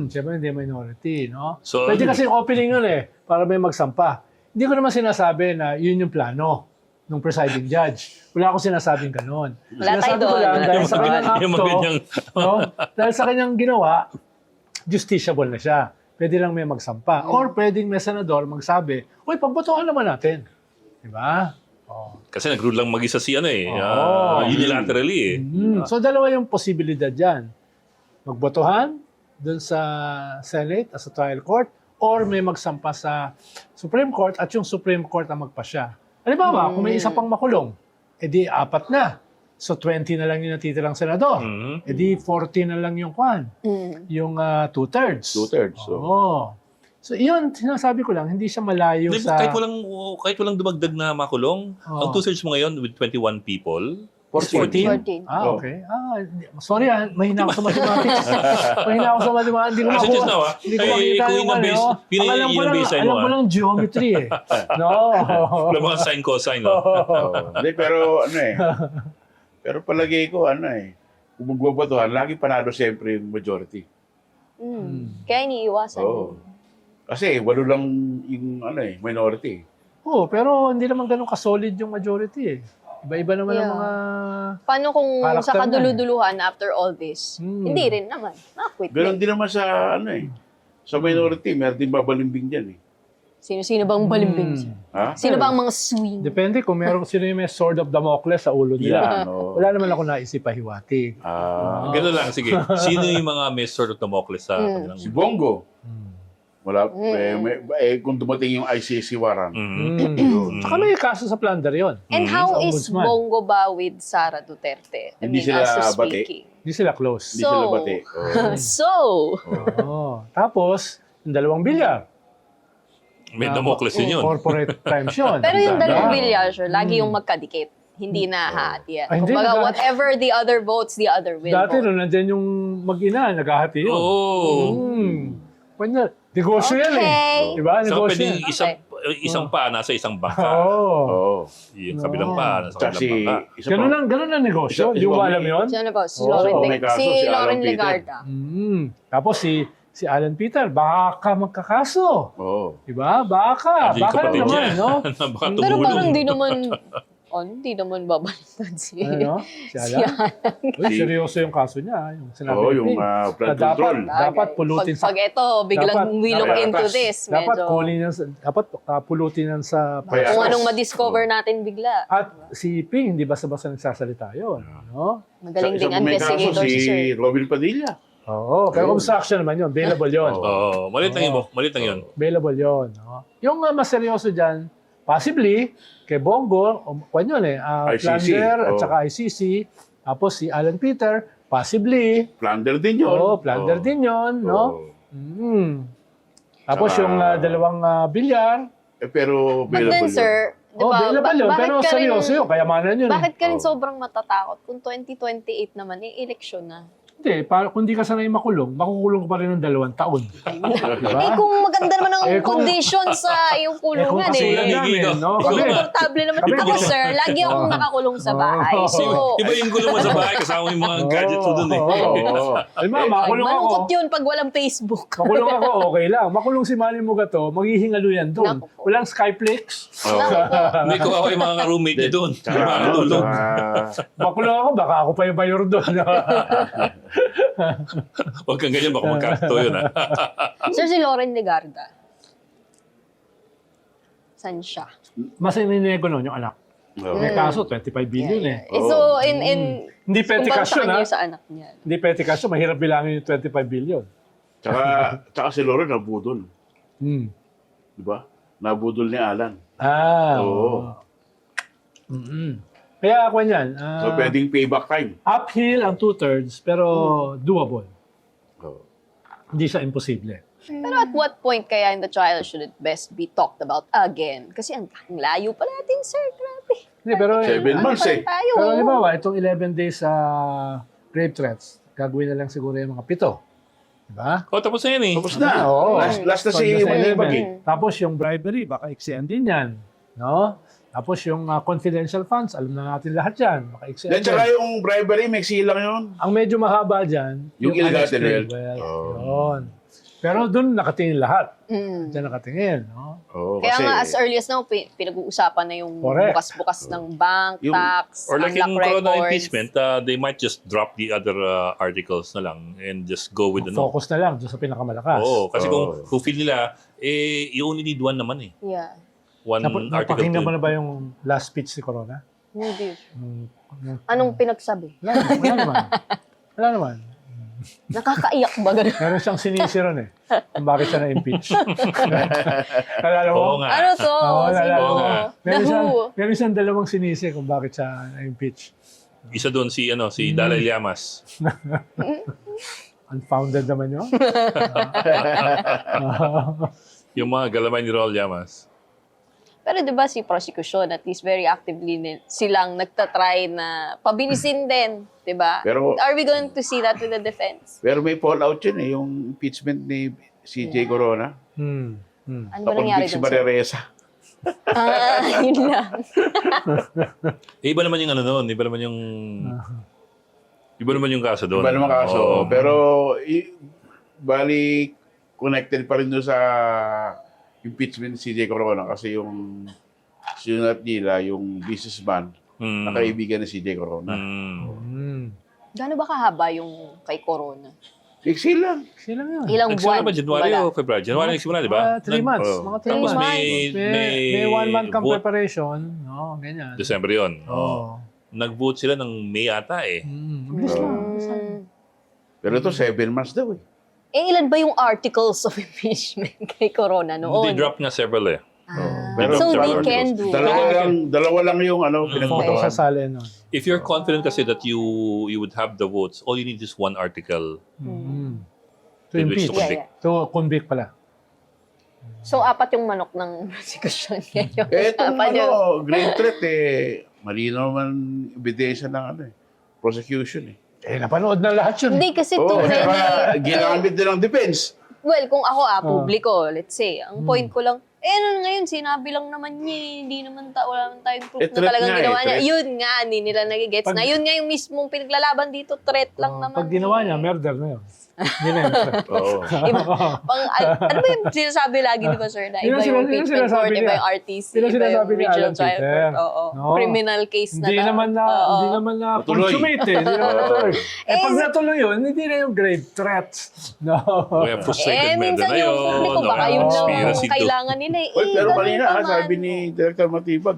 S3: Siyempre hindi minority, no?
S2: So,
S3: Pwede kasi opening yun eh, para may magsampa. Hindi ko naman sinasabi na yun yung plano ng presiding judge. Wala akong sinasabing ganun.
S1: Wala tayo
S3: Sinasabi ko
S1: doon.
S3: lang, dahil sa kanyang
S2: Yung mga
S3: akto,
S2: ganyang-
S3: no? Dahil sa kanyang ginawa, justiciable na siya. Pwede lang may magsampa. Or pwedeng may senador magsabi, uy, pagbotohan naman natin. Diba?
S2: Kasi nag-rule lang mag-isa si ano eh.
S3: Oo.
S2: Unilaterally eh.
S3: So dalawa yung posibilidad dyan. Magbotohan dun sa Senate as a trial court or may magsampa sa Supreme Court at yung Supreme Court ang magpasya. Halimbawa, kung may isa pang makulong, edi 4 na. So 20 na lang yung natitirang senador.
S2: Mhm.
S3: Edi 40 na lang yung kwan. Yung 2/3.
S4: 2/3, so.
S3: Oo. So yun, sinasabi ko lang, hindi siya malayo
S2: Di
S3: sa...
S2: ba, kahit walang dumagdag na makulong, ang two-thirds mo ngayon with 21 people,
S3: 14?
S1: 14.
S3: Ah, okay. Sorry mahina ako sa mathematics. Mahina ako sa mathematics. Hindi ko
S2: As it is now,
S3: Hindi ko
S2: ay,
S3: makita
S2: kung
S3: yung
S2: yun ang
S3: ano.
S2: base- yun ang-
S3: Alam ko
S2: yun ang
S3: lang,
S2: baseline mo,
S3: alam ko
S2: ah.
S3: lang geometry eh. No.
S2: wala mga sine cosine. No?
S4: Oo. Hindi, pero ano eh. Pero palagay ko, ano eh. Kung magbabotohan, lagi panalo siyempre yung majority.
S1: Kaya iniiwasan.
S4: Oo. Kasi 8 lang yung ano eh, minority.
S3: Oo, pero hindi naman ganun ka-solid yung majority eh. Iba-iba naman ang
S1: Yeah.
S3: mga...
S1: Paano kung
S3: Character
S1: sa
S3: na
S1: kaduluduluhan after all this? Hindi rin naman. Makwit
S4: Ganon
S1: din.
S4: din naman sa sa minority, meron din babalimbing dyan eh.
S1: Sino-sino bang balimbing? sir?
S4: Ha?
S1: Sino bang mga swing?
S3: Depende kung meron sino yung may sword of Damocles sa ulo nila.
S4: Yan, oo.
S3: Wala naman ako naisip pahiwati.
S2: Ganun lang, sige. Sino yung mga may sort of Damocles sa kanilang...
S4: Si Bongo. Wala, kung dumating yung ICC warrant.
S3: Tsaka may kaso sa plunder yon.
S1: And how
S3: Sa
S1: is
S3: ombudsman.
S1: Bongo ba with Sara Duterte?
S4: Hindi sila
S1: us
S4: bati.
S1: speaking.
S3: Hindi sila close.
S4: Hindi sila bati.
S1: So,
S3: Tapos, yung dalawang bilyar.
S2: May Damocles din yun.
S3: Corporate crimes yun.
S1: pero yung dalawang
S3: Tanda.
S1: bilyar, sir, lagi yung magkadikit. Hindi na hati yan.
S3: Ay, hindi,
S1: Kumbaga,
S3: nag-
S1: whatever the other votes, the other will
S3: Dati
S1: vote.
S3: nung nandyan yung mag-ina, naghahati yun.
S2: Oo.
S3: Kanya, negosyo yan eh.
S1: Okay.
S3: Diba?
S2: Saka
S3: Negosyo
S2: pwedeng
S3: yan.
S2: isang pa nasa isang bangka.
S3: Oo.
S4: Oo.
S2: Yung kabilang pa nasa
S4: Tsaka
S2: kabilang
S4: si...
S2: bangka.
S4: isa
S3: Ganun ang negosyo.
S4: Isa
S3: Yung
S4: pa
S3: alam
S4: may-
S3: yun.
S1: Sino ba? Si
S3: Oo,
S1: Lauren,
S4: may kaso,
S1: si
S4: si Alan
S1: Lauren
S4: Peter.
S1: Legarda.
S3: Tapos si Alan Peter, baka magkakaso.
S4: Oo.
S3: Diba? Baka.
S2: Hindi yung
S3: Baka
S2: kapatid
S3: naman,
S2: niya.
S3: no?
S2: Baka
S1: Pero parang
S2: tumulong.
S1: hindi naman babaliktad si...
S3: Ano? Si Alan? Uy, seryoso yung kaso niya. Yung sinabi
S4: Oo,
S3: ni
S4: yung
S3: Ping.
S4: flood
S3: Na
S4: control.
S3: dapat pulutin sa...
S1: Pag ito, biglang
S3: Dapat-
S1: we look
S4: dapat-
S1: into this,
S3: Dapat
S1: medyo...
S3: kunin yan, dapat pulutin yan sa...
S4: Kaya-
S1: Kung anong ma-discover natin bigla.
S3: At si Ping, hindi basta-basta nagsasalita yun. No?
S1: Magaling ding
S4: may kaso
S1: investigator si Sir.
S4: si Robin Padilla.
S3: Oo, pero obstruction naman yun. Bailable yun.
S2: Oo, malit lang yun. Malit lang yun.
S3: Available yun. No? Yung mas seryoso dyan, possibly, kay Bongo, kwan yun eh,
S4: ICC,
S3: Plunder at
S4: oh.
S3: saka ICC, tapos si Alan Peter, possibly,
S4: Plunder din yun.
S3: Plunder din yun, no? Tapos
S4: Saka-
S3: yung dalawang bilyar,
S4: Pero
S1: But
S4: available
S1: then, sir, di ba,
S3: available yun, pero seryoso yun, kayamanan yun.
S1: bakit ka rin
S4: Oh.
S1: sobrang matatakot kung 2028 naman, eleksyon na?
S3: Hindi, kung di ka sanay makulong, makukulong ka pa rin ng 2 taon.
S1: Eh kung maganda naman ang
S3: Eh, kung-
S1: condition sa iyong kulungan
S3: kasi
S1: eh.
S3: namin, no?
S1: Kung
S3: Kami,
S1: komportable naman.
S3: Kami-
S1: Ako, sir, lagi akong nakakulong sa bahay.
S3: Oh.
S1: So,
S2: Iba yung gulo mo sa bahay kasama yung mga gadgets mo dun eh.
S4: Oo.
S3: Ay, makulong ako.
S1: malungkot yun pag walang Facebook.
S3: Makulong ako, okay lang. Makulong si Manny Mugato, maghihingalo yan doon.
S1: Naku po.
S3: Walang Skyflex.
S2: May kawawa yung mga roommate niya dun.
S4: Tsaka
S2: Yung mga
S4: ano,
S2: tulog.
S4: tsaka-
S3: Makulong ako, baka ako pa yung mayor doon.
S2: Huwag kang ganyan, baka magkato yun ah.
S1: Sir, si Lauren Legarda. Saan siya?
S3: Mas ininego nun yung anak.
S4: Oo.
S3: May kaso, 25 billion eh.
S1: So, in
S3: Hindi petty
S1: kung
S3: cash yun,
S1: bagsakan
S3: ha?
S1: niyo sa anak niya.
S3: Hindi petty cash yun, mahirap bilangin yung 25 billion.
S4: Tsaka si Lauren nabudol.
S3: Hmm.
S4: Di ba? Nabudol ni Alan.
S3: Oo. Kaya ako yan,
S4: So, pwedeng payback time.
S3: uphill ang 2/3, pero doable.
S4: Oo.
S3: Hindi siya imposible.
S1: Pero at what point kaya in the trial should it best be talked about again? Kasi ang layo pa natin, sir. Grabe.
S3: Hindi, pero,
S4: 7 months
S1: Pa
S4: eh.
S1: rin tayo.
S3: pero halimbawa, itong 11 days sa rape threats, gagawin na lang siguro yung mga 7. Diba?
S2: O, tapos na yan eh.
S4: Tapos na.
S3: Oo.
S4: Last na si
S3: Pag nasa
S4: Manibag
S3: 11.
S4: eh.
S3: Tapos yung bribery, baka iksian din yan. No? Tapos yung confidential funds, alam na natin lahat yan. Baka iksian
S4: Then tsaka yung bribery, may silang yun.
S3: Ang medyo mahaba dyan,
S4: Yung ill-gotten
S3: unexplained
S4: wealth.
S3: wealth. Yun. Pero doon nakatingin lahat.
S1: Mm.
S3: Diyan nakatingin. No?
S4: Oo,
S1: Kaya
S4: kasi
S1: nga as early as now, pinag-uusapan na yung
S3: Correct.
S1: bukas-bukas ng bank,
S4: Yung-
S1: tax,
S2: Or like
S1: anak
S2: yung corona
S1: records.
S2: impeachment, they might just drop the other articles na lang and just go with the no.
S3: Focus na lang doon sa pinakamalakas.
S2: Oo, kasi
S4: Oo.
S2: kung feel nila, you only need one naman eh.
S1: Yeah.
S2: One article.
S3: Napakinggan mo na ba yung last speech ni Corona?
S1: Hindi.
S3: Yung-
S1: Anong pinagsabi?
S3: Wala naman. Wala naman.
S1: Nakakaiyak ba ganun?
S3: Meron siyang sinisi ron eh. Kung bakit siya na-impeach. Nalala mo?
S2: Oo nga.
S1: Ano to?
S3: Oo,
S1: Sino?
S2: oo nga.
S1: The
S3: Meron siyang 2 sinisi kung bakit siya na-impeach.
S2: Isa doon si Dalai Llamas.
S3: Unfounded naman yun.
S2: Yung mga galamay ni Raul Llamas.
S1: Pero 'di ba si prosecution at least very actively silang nagtatry na pabilisin din, 'di ba?
S4: Pero-
S1: Are we going to see that with the defense?
S4: Pero may fallout yun eh, yung impeachment ni CJ Corona.
S1: Ano ba nangyari
S4: Si
S1: doon?
S4: Maria Reza.
S1: Yun lang.
S2: Iba naman yung ano noon, iba naman yung kaso doon.
S4: Iba naman kaso.
S2: Oo.
S4: Pero, bali, connected pa rin doon sa impeachment ni CJ Corona kasi yung sinunat nila, yung businessman,
S2: Mm.
S4: na kaibigan ni CJ Corona.
S1: Gaano ba kahaba yung kay Corona?
S4: Iksi lang.
S3: Sila yun.
S1: Ilang
S2: Nagsimula
S1: buwan?
S2: ba January
S1: Wala.
S2: o February? January nagsimula, di ba?
S3: 3 months.
S2: Oh.
S3: Mga 3
S2: Tapos
S3: months.
S2: may
S3: 1 month kang
S2: vote.
S3: preparation. No, ganyan.
S2: December yun.
S3: Oo.
S2: Nag-vote sila ng May ata eh.
S3: Bilis lang.
S4: Pero ito, 7 months daw eh.
S1: Ilan ba yung articles of impeachment kay Corona noon?
S2: They dropped nga several eh.
S4: Pero
S1: So they
S2: Pero-
S1: can do
S4: Dalawa lang yung
S3: Ito
S4: pinagbotohan.
S3: sasali nun.
S2: If you're confident kasi that you would have the votes, all you need is one article.
S3: To
S2: In which
S3: impeach.
S2: to convict.
S3: To convict pala.
S1: So, 4 yung manok ng prosecution ngayon.
S4: Itong
S1: Apat yung-
S4: grade threat malinaw man ebidensya ng prosecution eh.
S3: Napanood na lahat yun.
S1: Hindi kasi
S4: Oo,
S1: tunay na...
S4: ginamit din ng defense.
S1: Well, kung ako publiko, let's say, ang point ko lang, ano ngayon, sinabi lang naman niya, hindi naman wala naman tayong proof na
S4: threat
S1: talagang
S4: nga
S1: ginawa niya.
S4: threat.
S1: Yun nga, hindi nila nagigets na. Yun nga yung mismong pinaglalaban dito, threat lang naman.
S3: Pag ginawa niya, murder na yun. Hindi na yun.
S4: Oo.
S1: Ano ba yung sinasabi lagi, di ba, sir? Na
S3: Yun
S1: iba
S3: ang
S1: yung
S3: yun ang
S1: impeachment
S3: sinasabi
S1: court, iba
S3: niya.
S1: yung RTC,
S3: Yun ang
S1: iba yung
S3: sinasabi ni
S1: regional
S3: Alan
S1: trial
S3: Peter.
S1: court. Oo.
S3: No.
S1: Criminal case na
S3: Hindi
S1: daw.
S3: naman na,
S1: Oo.
S3: hindi naman na
S4: Natuloy.
S3: consummate eh. Hindi naman natuloy. Pag natuloy yun, hindi na yung grave threats. No.
S2: We have frustrated men
S1: Minsan
S2: na
S1: yung
S2: yun.
S1: publiko, baka
S2: no?
S1: yun lang
S2: Conspiracy
S1: ang kailangan nila.
S4: Well, pero
S1: ganun
S4: kanina,
S1: naman.
S4: sabi ni Director Matibag,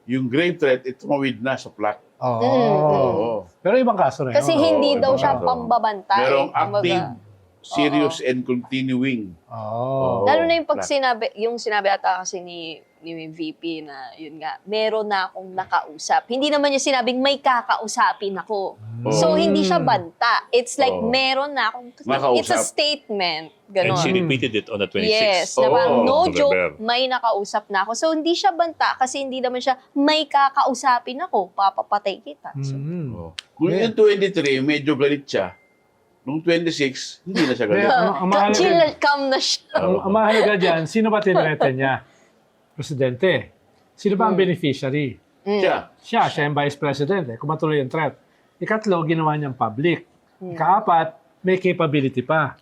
S4: yung grave threat, tumawid na sa plot.
S3: Oo.
S4: Oo.
S3: Pero ibang kaso na yun.
S1: Kasi hindi
S4: Oo,
S1: daw
S4: ibang
S1: siya
S4: kaso.
S1: pambabantay.
S4: Merong
S1: Kumbaga.
S4: active, serious, and continuing.
S3: Oo.
S1: Lalo na yung pag
S4: Flat.
S1: sinabi ata kasi ni VP na, yun nga, meron na akong nakausap. Hindi naman niya sinabing may kakausapin ako. So, hindi siya banta. It's like,
S4: Oo.
S1: meron na akong,
S4: Makausap.
S1: it's a statement.
S2: And
S1: Ganon.
S2: she repeated it on the 26th.
S1: Yes, na parang
S4: Oo.
S1: no
S2: November.
S1: joke, may nakausap na ako. So, hindi siya banta kasi hindi naman siya, may kakausapin ako, papapatay kita. So,
S4: Oo. Kung yung 23, medyo galit siya. Nung 26, hindi na siya galit.
S3: Ang mahalaga-
S1: chill, calm na siya.
S3: Ang mahalaga dyan, sino ba tinreten niya? Presidente. Sino ba ang beneficiary?
S4: Siya.
S3: Siya yung vice president. Kung matuloy yung threat. Ikatlo, ginawa niyang public. Ikaapat, may capability pa.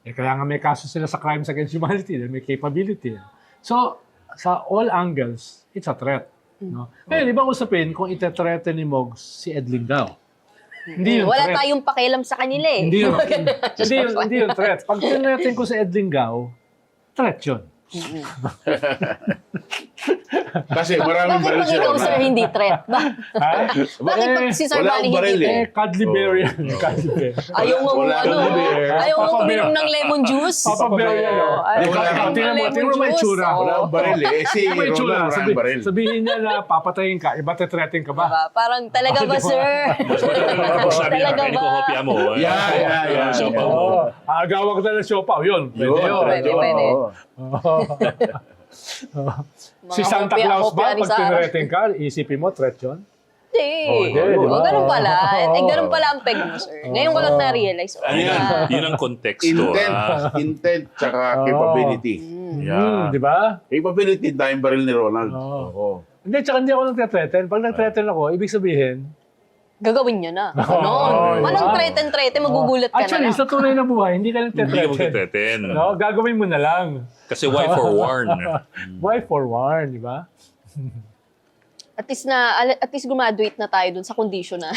S3: Kaya nga may kaso sila sa crimes against humanity dahil may capability. So, sa all angles, it's a threat. No? Ngayon, ibang usapin kung ite-threaten ni Mogs si Ed Lingao. Hindi yun
S1: Wala
S3: threat.
S1: tayong pakialam sa kanila eh.
S3: Hindi yun threat. Pag tinretin ko si Ed Lingao, threat yun.
S4: Kasi maraming
S1: Bakit
S4: baril
S1: pag
S4: siya.
S1: ikaw, sir, hindi threat?
S3: Ha?
S1: Bakit pag si Sir
S4: wala
S1: Bali
S4: akong baril
S1: hindi
S4: eh.
S1: threat?
S3: Cuddly bear yan. Cuddly bear.
S1: Ayaw mo
S4: Wala
S1: ano,
S4: akong bear.
S1: ayaw mo
S3: Papa bear.
S1: uminom ng lemon juice.
S3: Papa bear yan.
S1: Oo, ayaw
S4: Wala
S1: mo
S4: akong-
S1: uminom ng
S3: tingnan mo
S1: lemon
S3: may
S1: juice.
S3: itsura.
S1: Oo.
S4: Wala akong baril eh. Si
S3: Ano ba yung tsura?
S4: Ronald maraming baril.
S3: Sabihin niya na papatayin ka, iba te-threaten ka ba?
S1: Diba? Parang talaga ba, sir?
S2: Tapos sabi niya,
S1: Talaga
S2: kainin ko
S1: ba?
S2: kopya mo.
S4: Yeah.
S2: Siopaw mo.
S3: Oo. Agawag ka na ng siopaw. Yun. Pwede yun.
S1: Pwede, pwede.
S3: Oo. Si
S1: Mga
S3: Santa
S1: kopya-
S3: Claus
S1: kopya
S3: ba,
S1: ni
S3: pag
S1: Sarah.
S3: tinrating ka, isipin mo, threat yun?
S1: Hindi.
S3: di ba?
S1: Ganun pala.
S3: Oo.
S1: Ganun pala ang peg mo, sir. Ngayon ko lang na-realize.
S4: Ano yan?
S2: Yun ang konteksto.
S4: Intent, tsaka capability.
S3: Di ba?
S4: Capability, dahil baril ni Ronald.
S3: Oo.
S4: Oo.
S3: Hindi, tsaka hindi ako nagte-threaten. Pag nag-threaten ako, ibig sabihin,
S1: Gagawin nyo na.
S3: Oo,
S1: Ganon. Walang
S3: diba?
S1: threaten, magugulat ka
S3: actually,
S1: na lang.
S3: sa tunay na buhay, hindi ka
S2: Hindi ka
S3: nagte-threaten.
S2: magte-threaten.
S3: No, gagawin mo na lang.
S2: Kasi why forewarn?
S3: Why forewarn, di ba?
S1: At least graduate na tayo dun sa condition na.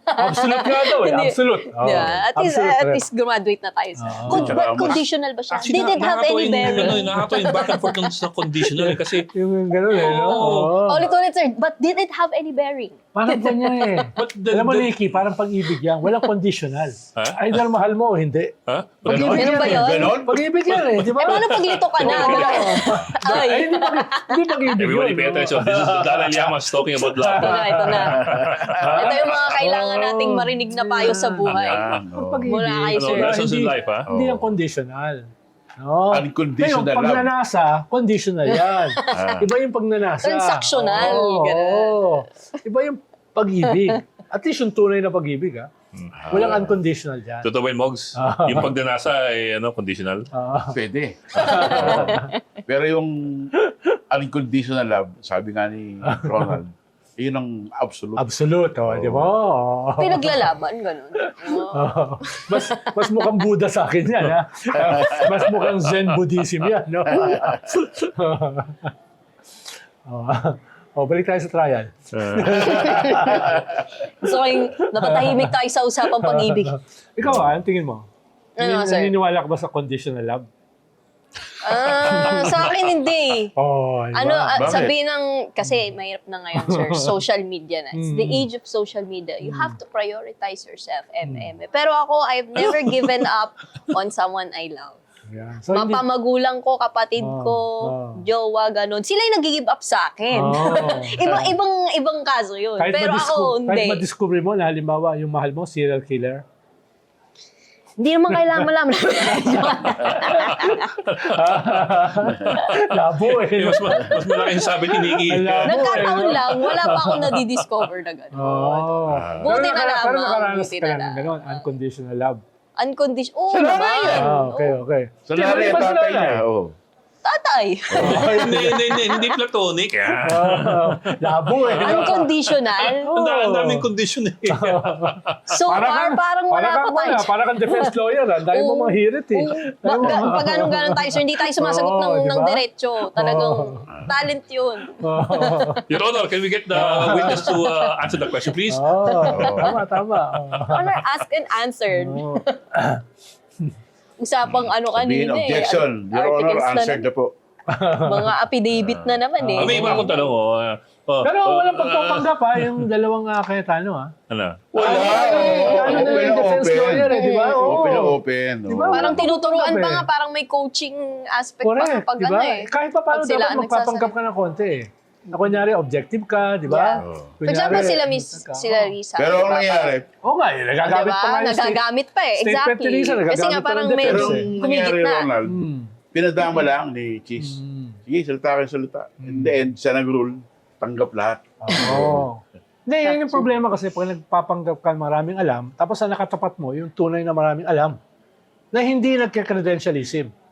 S3: Absolute nga daw eh.
S1: Hindi.
S3: Absolute. Oo.
S1: Diba? At
S3: Absolute
S1: least graduate na tayo.
S3: Oo.
S4: Tsaka
S1: But conditional ba siya?
S2: Actually,
S1: Did it have any bearing?
S2: nakakatawa yung back and forth ng sa conditional eh, kasi
S3: Yung gano'n eh, no? Oo.
S1: Ulit-ulit, sir. But did it have any bearing?
S3: Parang ganyan eh.
S2: But the-
S3: Alam mo,
S2: the-
S3: Nicky, parang pag-ibig yan. Walang conditional.
S2: Ha?
S3: Either mahal mo o hindi.
S2: ha?
S3: Pag-ibig
S1: Ganun ba
S3: yan
S1: yun?
S3: eh.
S4: Ganon?
S3: Pag-ibig yan eh, di ba?
S1: Eh, paano pag lito ka na? Ay,
S3: Ay, hindi pag-ibig
S2: Everybody
S3: yun.
S2: pay attention. This is the Dalai Lama's talking about love.
S1: ito na. Ito yung mga kailangan nating marinig na payo sa buhay.
S4: Yan, oo.
S3: Pag-ibig.
S1: Mula kay
S2: Ano,
S1: sir.
S2: lessons in
S3: Hindi-
S2: life, ha?
S3: Hindi yan conditional. No?
S4: Unconditional
S3: Ngayon, pag
S4: love.
S3: nanasa, conditional yan. Iba yung pag nanasa.
S1: Transactional,
S3: Oo,
S1: ganun.
S3: oo. Iba yung pag-ibig. At least yung tunay na pag-ibig, ha? Walang unconditional dyan.
S2: Totoo ba yung Mogs? Yung pagdanasa ay conditional?
S4: Pwede. Oo. Pero yung unconditional love, sabi nga ni Ronald, yun ang absolute.
S3: Absolute, oh, di ba? Oo.
S1: Pinaglalaban, ganun.
S3: Oo. Mas mukhang Buddha sa akin yan, ha? Mas mukhang Zen Buddhism yan, no? Oo. O, balik tayo sa trial.
S1: So, napatahimik tayo sa usapang pag-ibig.
S3: Ikaw ang tingin mo?
S1: Ano, sir?
S3: Naniniwala ka ba sa conditional love?
S1: Sa akin hindi.
S3: Oh, diba?
S4: Bakit?
S1: Sabihin ng, kasi mahirap na ngayon, sir, social media na. It's the age of social media. You have to prioritize yourself, Pero ako, I've never given up on someone I love.
S3: Yeah. So, hindi-
S1: Mapamagulang ko, kapatid ko, jowa, ganun. Sila yung nag-give up sa akin. Ibang kaso yun. Pero ako,
S3: kahit
S1: hindi.
S3: ma-discover mo na halimbawa yung mahal mo, serial killer.
S1: Hindi naman kailangan malaman.
S3: Labo eh.
S2: Mas malaki yung sabi ni Nikki.
S1: Nagkataon lang, wala pa akong nadidiscover na gano'n.
S3: Oh.
S1: Buti na lamang,
S3: Pero nakaranas
S1: buti
S3: ka
S1: na
S3: lang ng
S1: lang.
S3: gano'n, unconditional love.
S1: Unconditional. Oo naman.
S3: Okay.
S4: Sa nanay at tatay niya,
S1: Tatay.
S2: Hindi platonic.
S3: Labo eh.
S1: Unconditional.
S2: Ang daming condition eh.
S1: So far, parang wala pa tayo.
S3: Parang kang defense lawyer. Ang dami mo mga hirit eh.
S1: Pag ganun tayo, sir, hindi tayo sumasagot ng
S3: diba?
S1: diretso. Talagang talent yun.
S2: Your Honor, can we get the witness to answer the question, please?
S3: Tama.
S1: Honor, ask and answer. Usapang ano
S4: sabihin
S1: kanina eh.
S4: objection. Your Honor,
S1: Articles na
S4: answered na po.
S1: Mga affidavit na naman eh.
S2: May iba akong tanong.
S3: Pero walang pagpapanggap ha, yung dalawang Cayetano ha.
S2: Ano?
S4: Wala.
S3: Ano na yung defense lawyer eh, di ba?
S4: Open na open.
S3: Di ba?
S1: Parang tinuturuan pa
S3: eh.
S1: nga, parang may coaching aspect pa
S3: Correct,
S1: pag
S3: di
S1: ano
S3: ba?
S1: eh.
S3: Kahit pa paano
S1: Pag sila
S3: dapat
S1: ang
S3: magpapanggap ka ng konti eh. Na kunyari, objective ka, di ba?
S1: Yeah. For example, sila Risa.
S4: Pero ang nangyari,
S3: Oo nga, eh, nagagamit
S1: Diba?
S3: pa nga yung
S1: Nagagamit pa eh.
S3: statement
S1: Exactly.
S3: ni Risa,
S1: Kasi
S3: nagagamit
S1: nga
S3: pa
S1: parang
S3: ng
S1: medyo
S3: defense
S4: pero ang
S1: kumigit
S4: nangyari,
S1: na.
S4: Ronald, pinadama lang ni Cheese. Sige, salita kayo salita. In the end, siya nag-rule, tanggap lahat.
S3: Oo. Hindi, yun yung problema kasi pag nagpapanggap ka maraming alam, tapos sa nakatapat mo, yung tunay na maraming alam, na hindi nagka-credentialism.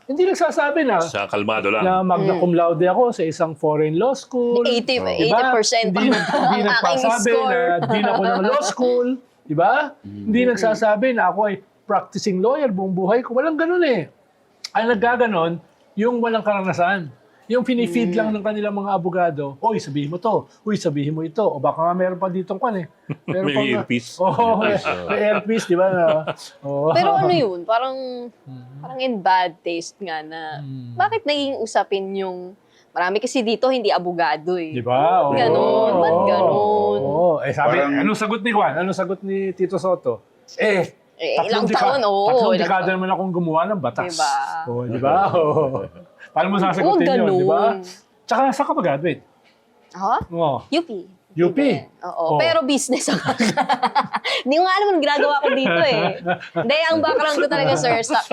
S3: Hindi nagsasabi na
S2: Sa kalmado lang.
S3: na magna cum laude ako sa isang foreign law school.
S1: 80%
S3: Diba? Hindi
S1: ang aking
S3: nagpasabi na
S1: score.
S3: di na ako ng law school. Di ba? Hindi nagsasabi na ako ay practicing lawyer buong buhay ko. Walang ganun eh. Ang naggaganon, yung walang karanasan. Yung pinifeed lang ng kanilang mga abogado, oy, sabihin mo to. Uy, sabihin mo ito. O baka nga meron pa ditong kwan eh. Meron
S2: May earpiece.
S3: Oo, may earpiece, di ba? Oo.
S1: Pero ano yun, parang in bad taste nga na, bakit naging usapin yung, marami kasi dito hindi abogado eh.
S3: Di ba? Oo.
S1: Ganon, ba't ganon?
S3: Oo. Eh sabi,
S4: Parang-
S3: anong sagot ni Juan? Anong sagot ni Tito Soto?
S1: Ilang taon, oo.
S3: Tatlong
S1: ilang
S3: dekada
S1: taon.
S3: naman akong gumawa ng batas.
S1: Diba?
S3: Oo, di ba? Oo. Paano mo sasagutin
S1: Huwag
S3: yun, di ba?
S1: ganun.
S3: Tsaka saan ka mag-graduate?
S1: Ha?
S3: Oo.
S1: UP.
S3: UP?
S1: Oo.
S3: Oh.
S1: Pero business ako. Hindi ko nga alam ang ginagawa ko dito eh. Hindi, ang background ko talaga, sir, stock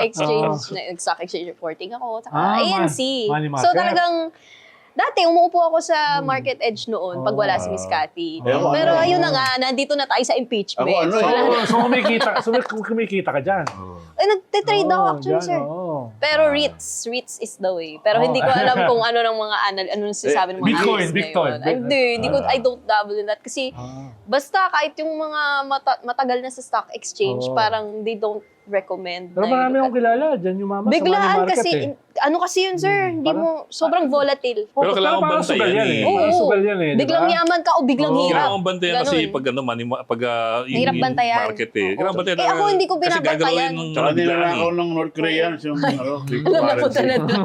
S1: exchange reporting ako, saka ANC.
S3: money market.
S1: So talagang, dati umuupo ako sa Market Edge noon pag wala si Miss Cathy. Pero ayun na nga, nandito na tayo sa impeachment.
S4: Ako, ano
S1: Wala na.
S3: So kumikita ka dyan.
S1: Ay, nagtitrade ako actually,
S3: Dyan,
S1: sir.
S3: oo.
S1: Pero REITs is the way. Pero hindi ko alam kung ano ng mga ano sinasabi ng mga
S3: Bitcoin,
S1: analysts
S3: Bitcoin.
S1: ngayon. Hindi ko, I don't dabble in that. Kasi basta kahit yung mga matagal na sa stock exchange, parang they don't recommend.
S3: Pero
S1: na
S3: marami
S1: you look
S3: akong kilala dyan yung mama sa money
S1: biglaan
S3: market
S1: kasi,
S3: eh.
S1: ano kasi yun, sir? Hindi mo, sobrang volatile.
S2: Pero kailangan
S3: parang
S2: bantayan
S3: sugal yan
S2: eh.
S3: eh. Parang sugal yan eh. di
S1: Biglang
S3: ba?
S1: yaman ka o biglang hirap.
S2: Kailangan bantayan kasi
S1: Ganun.
S2: pag yung
S1: Mahirap bantayan.
S2: market eh.
S1: Oo.
S2: Kailangan bantayan.
S1: Eh, ako hindi ko
S2: Kasi
S1: binabantayan.
S2: gagawin ng
S4: Tsaka
S2: biglaan
S4: nilalakaw
S2: eh.
S4: ng North Korea.
S1: Alam na punta na doon.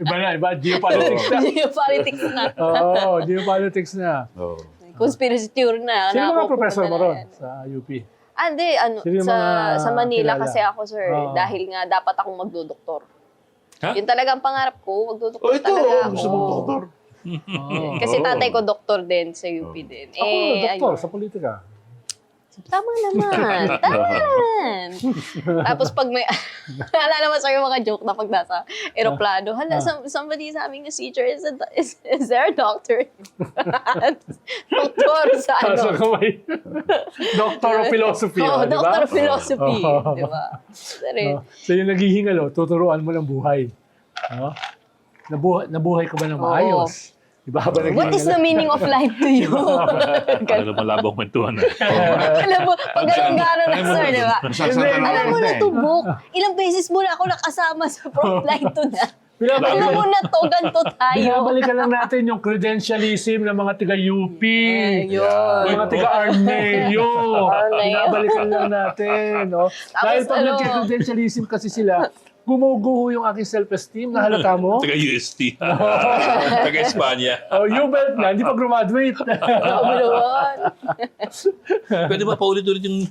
S3: Iba na, iba. Geopolitics na.
S1: Geopolitics na.
S3: Oo, geopolitics na.
S1: Conspiracy theory na.
S3: Sino mga
S1: Napupunta
S3: professor mo
S1: na
S3: ron
S1: yan.
S3: sa UP?
S1: Hindi,
S3: Sino yung mga
S1: sa Manila
S3: kilala?
S1: kasi ako, sir.
S3: Oo.
S1: Dahil nga dapat akong magdodoktor.
S2: Ha?
S1: Yun talaga ang pangarap ko, magdodoktor
S4: Ito,
S1: talaga ako.
S4: gusto mong doktor.
S1: Kasi tatay ko doktor din sa UP din.
S3: Ako, doktor,
S1: ayun.
S3: sa politika.
S1: Tama naman. Tama naman. Tapos pag may, alala mo sir yung mga joke na pag nasa aeroplano, hala, somebody sa aming teacher, is there a doctor? Doktor sa ano?
S3: Kaso kamay. Doctor of Philosophy.
S1: Oo,
S3: di ba?
S1: Doctor of Philosophy.
S3: Oo.
S1: Di ba? Sorry.
S3: So yung naghihingalo, tuturuan mo ng buhay. No? Nabuhay ka ba ng maayos? Di ba ba
S1: What is the meaning of life to you?
S2: Ano malabang kwentuhan na.
S1: Alam mo, pag gano'n na sir, di ba?
S4: Nasasanta na
S1: Alam
S4: ako
S1: mo,
S4: na eh.
S1: natubok. Ilang beses mo na ako nakasama sa front line to na. Ano mo na to, ganito tayo.
S3: Binabalikan lang natin yung credentialism ng mga taga-UP.
S1: Yun.
S3: Mga taga-Arnelio.
S1: Arnelio.
S3: Binabalikan lang natin. No? Dahil pag
S1: ano?
S3: nagka-credentialism kasi sila, gumuguho yung aking self-esteem. Nahalata mo?
S2: Taga-UST. Taga-Espanya.
S3: Oh, U-belt na, hindi pa graduate.
S1: Grabe naman.
S2: Pwede ba paulit-ulit yung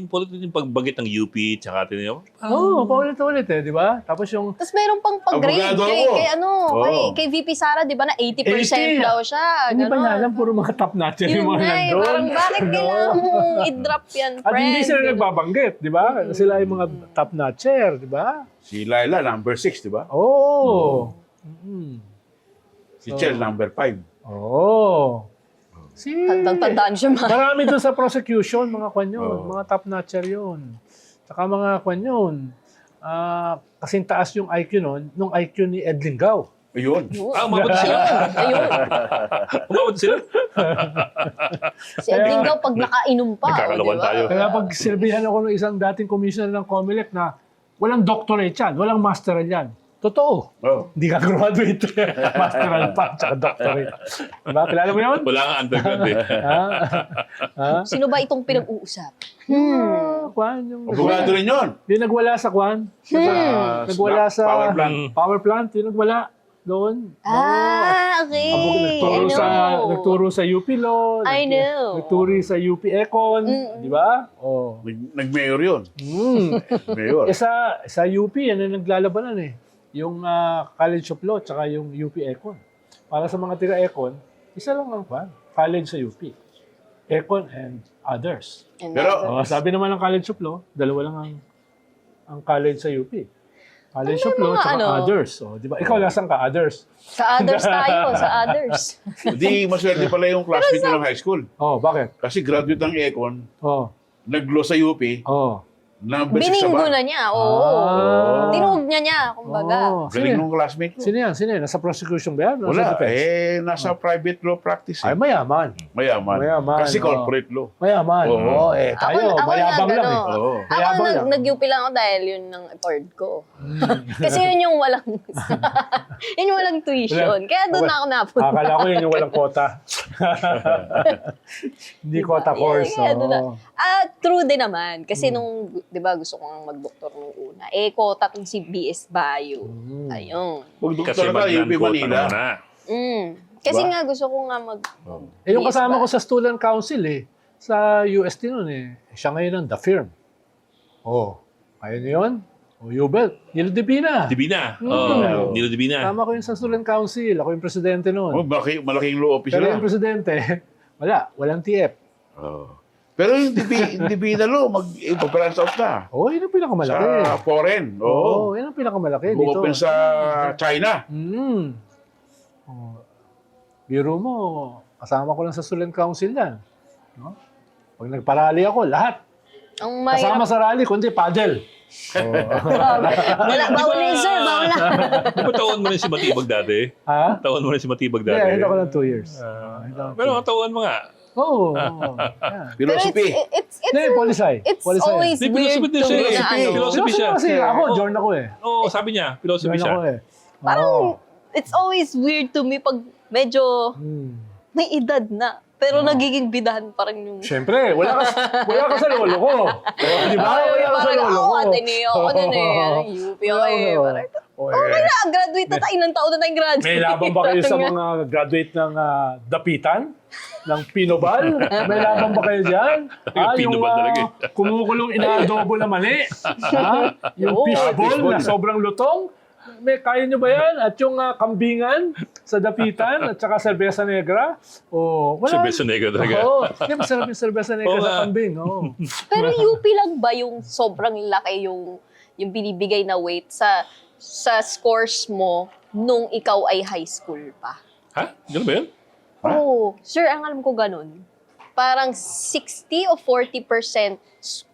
S2: paulit-ulit yung pagbagit ng UP tsaka tinyo?
S3: Oo, paulit-ulit di ba? Tapos yung
S1: Tapos meron pang pag-grade
S4: Abogado
S1: kay,
S4: ako.
S1: kay ano,
S4: Oo.
S1: kay VP Sara, di ba na 80%
S3: 80.
S1: daw siya.
S3: hindi pa
S1: ganon.
S3: niya alam, puro mga top natin yung
S1: Yun
S3: mga
S1: nga eh,
S3: nandun.
S1: parang bakit kailangan mong i-drop yan,
S3: At
S1: friend?
S3: hindi sila nagbabanggit, di ba? Sila yung mga top notcher, di ba?
S4: Si Laila, number 6, di ba?
S3: Oo. Mm.
S4: Si Chel, number 5.
S3: Oo. Si...
S1: Tandang-tandaan siya, man.
S3: Marami doon sa prosecution, mga kwan yun. Mga top notcher yun. Tsaka mga kwan yun. Kasing taas yung IQ nun, nung IQ ni Ed Linggaw.
S4: Ayun.
S2: Umabot sila.
S1: Ayun.
S2: Umabot sila.
S1: Si Edwin daw pag nakainom pa.
S2: Nagkakalawan
S1: diba?
S2: tayo.
S3: Kaya pag silbihan ako ng isang dating commissioner ng COMELEC na walang doctorate yan, walang masteral yan. Totoo.
S4: Oh.
S3: Hindi ka graduate. Masteral pa, tsaka doctorate. Diba? Kilala mo yun?
S2: Wala nga undergrad eh.
S1: Sino ba itong pinag-uusap?
S3: Kwan, yung
S4: Abogado rin yun.
S3: yung nagwala sa kwan. Nagwala sa
S4: Power plant.
S3: power plant. Yung nagwala doon.
S1: Okay.
S3: Nagturo sa UP Law.
S1: I know.
S3: Nagturo sa UP Econ. Di ba? Oh.
S4: Nag-mayor yun. Mayor.
S3: Sa UP, yan ang naglalabanan eh. Yung College of Law tsaka yung UP Econ. Para sa mga tiga-Econ, isa lang ang kwan. College sa UP. Econ and others.
S4: Pero,
S3: Sabi naman ng College of Law, dalawa lang ang college sa UP. College of Law
S1: mga
S3: tsaka
S1: ano?
S3: others. Di ba? Ikaw, lasan ka? Others.
S1: Sa others tayo, sa others.
S4: di maswerte pala yung classmate ko ng high school.
S3: Oh, bakit?
S4: Kasi graduate ng Econ,
S3: Oh.
S4: nag-law sa UP,
S3: Oh.
S4: number 6 sa
S1: Bininggo
S4: bar.
S1: na niya, oo.
S3: Ah.
S1: Tinuog niya, kumbaga.
S3: Oh.
S4: Galing
S3: Sino,
S4: ng classmate ko.
S3: sino yan? Sino yan? Nasa prosecution ba yan? Nasa
S4: Wala.
S3: defense?
S4: Nasa private law practice.
S3: Ay, mayaman.
S4: Mayaman.
S3: Mayaman,
S4: Kasi
S3: oh.
S4: corporate law.
S3: Mayaman.
S4: Oo.
S3: Tayo, mayabang lang eh.
S4: Oo.
S1: Ako
S3: Mayabang lang.
S1: nag-UP lang ako dahil yun ng afford ko. Kasi yun yung walang yun yung walang tuition. Kaya doon na ako napunta.
S3: Akala ko yun yung walang quota. Hindi quota course.
S1: Kaya doon na.
S3: Oh.
S1: True din naman. Kasi nung, di ba, gusto ko nga mag-doktor nung una. Quota tong si BS Bio. Ayun.
S4: Pag
S2: Kasi
S4: doktor ka, UP
S2: magnang
S4: Manila.
S2: na.
S1: Kasi
S4: Diba?
S1: nga, gusto ko nga mag...
S3: Yung
S1: BS
S3: kasama
S1: ba?
S3: ko sa student council sa UST noon siya ngayon ang The Firm. Oh, ayun yun. Ubelt. Nilo Divina.
S2: Divina. Oh, Nilo Divina.
S3: Tama ko yun sa student council. Ako yung presidente noon.
S4: Malaking law officer
S3: Pero
S4: lang.
S3: yung presidente, walang TF.
S4: Oo. Pero yung Divina law, mag-branch out na.
S3: Oh, yun ang pinakamalaki.
S4: Sa foreign. Oo.
S3: Yun ang pinakamalaki dito.
S4: Open sa China.
S3: Oh. Biro mo, kasama ko lang sa student council yan. No? Pag nagparally ako, lahat.
S1: Ang
S3: Kasama
S1: mahirap.
S3: sa rally, kundi paddle.
S1: Bawal na yun, sir. Bawal na.
S2: Di ba tawon mo rin si Matibag dati?
S3: Ha?
S2: Tawon mo rin si Matibag
S3: Hindi,
S2: dati?
S3: hindi ako lang 2 years.
S2: Pero tawon mo nga.
S3: Oo. Yeah.
S1: Pero
S4: Philosophy.
S1: it's
S3: Hindi, polisay.
S1: it's
S3: Polisay.
S1: always
S2: Hindi,
S1: weird
S2: philosophy
S1: to
S2: din siya
S1: me
S2: eh.
S1: na ano.
S2: Philosophy siya.
S3: Kasi ako,
S2: Oh.
S3: journal ako
S2: Oo, sabi niya. Philosophy
S3: Journal ako
S2: siya.
S1: Parang,
S3: Oo.
S1: it's always weird to me pag medyo may edad na. Pero nagiging bidahan pa rin yung...
S3: Siyempre, wala ka sa lolo ko. Di ba? Wala ka sa
S1: Parang
S3: lolo
S1: ako,
S3: ko.
S1: Ateneo ako nun eh. UP ako eh. Parang, okay na, graduate na tayo. Ilang taon na tayong graduate.
S3: May laban ba kayo sa mga graduate ng Dapitan? Ng Pinobal? May laban ba kayo dyan?
S2: Yung Pinobal talaga eh.
S3: Kumukulong inaadobo na mali? Yung fishball na sobrang lutong? Kaya nyo ba yan? At yung kambingan sa Dapitan at saka Cerveza Negra? Wala.
S2: Cerveza Negra talaga.
S3: Oo. Hindi, masarap yung Cerveza Negra
S2: Oo
S3: sa
S2: nga.
S3: kambing.
S1: Pero UP lang ba yung sobrang laki yung binibigay na weight sa scores mo nung ikaw ay high school pa?
S2: Ha? Ganun ba yun?
S1: Oo. Sir, ang alam ko ganun. Parang 60 o 40%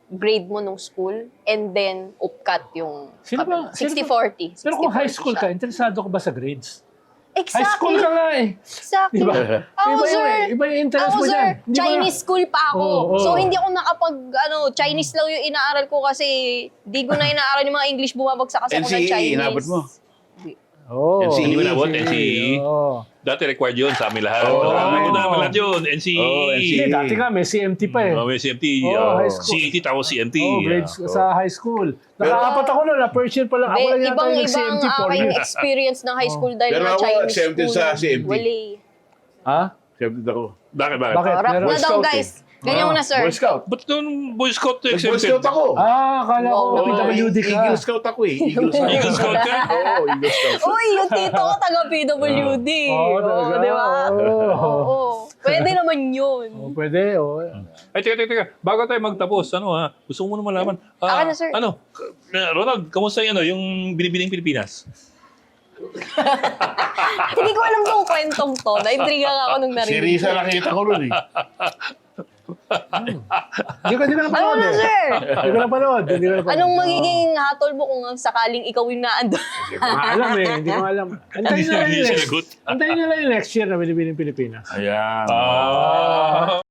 S1: grade mo nung school and then upcut yung
S3: Sino ba-
S1: 60-40.
S3: Pero kung high
S1: 60-40
S3: school
S1: siya.
S3: ka, interesado ka ba sa grades? High school
S1: Exactly.
S3: ka nga eh.
S1: Exactly.
S3: Diba?
S1: Ako, sir.
S3: Iba yung interest
S1: Ako,
S3: mo dyan.
S1: sir,
S3: Hindi mo
S1: Chinese school pa ako.
S3: Oo, oo.
S1: So, hindi ako Chinese lang yung inaaral ko kasi di ko na inaaral yung mga English, bumabagsak kasi ako ng
S4: NCE,
S1: Chinese.
S4: inabot mo.
S3: Oh,
S2: NCE. Hindi mo nabot,
S3: NCE.
S2: NCE.
S3: Oo.
S2: Dati required yun sa amin lahat.
S4: Oo.
S2: Ako na lahat yun. NCE.
S4: Oo, NCE.
S3: Hindi, dati nga may CMT pa eh.
S2: May CMT.
S3: high school.
S2: CET tapos CMT.
S3: Oh, grades sa high school. Nakaapat ako nun, na-first year pa lang. Ako lang yata yung
S1: Ibang-ibang
S3: CMT 4
S1: aking
S3: years.
S1: experience ng high school dahil
S4: Pero
S1: mga
S4: ako,
S1: Chinese
S4: accepted
S1: school.
S4: sa CMT.
S1: Wali.
S3: Ha?
S4: Accepted ako.
S2: Bakit?
S3: Bakit?
S1: Rap
S3: Meron-
S1: na daw,
S4: Scout
S1: guys. Ganyan mo na, sir.
S4: Boy Scout.
S2: Ba't doon Boy Scout
S4: Boy
S2: exempted?
S4: Scout ako.
S3: Akala ko
S1: Wow.
S3: PWD ka.
S4: Eagle Scout ako eh. Eagle Scout.
S2: Eagle Scout ka?
S4: Oo, Eagle Scout.
S1: Uy, yung tito ko taga PWD.
S3: Oo, talaga.
S1: di ba?
S3: Oo.
S1: Oo. Pwede naman yun.
S3: Oh, pwede, oh.
S2: Ay, teka. Bago tayo magtapos, gusto mo na malaman.
S1: Ako na, sir.
S2: Ronald, kamusta yung binibining Pilipinas?
S1: Hindi ko alam tong kwentong to. Na-intriga nga ako nung
S4: Si
S1: narinig.
S4: Risa nakita ko nun eh.
S3: Hindi ko na
S1: Ano
S3: panood
S1: na,
S3: eh.
S1: sir?
S3: Hindi ko na panood.
S1: Anong magiging hatol mo kung sakaling ikaw yung naandun?
S3: Hindi ko nga alam eh. Hindi ko nga alam. Antayin nila
S2: Hindi
S3: yung
S2: sinagot.
S3: Antayin nila yung next year na binibining Pilipinas.
S4: Ayan.
S2: Ah.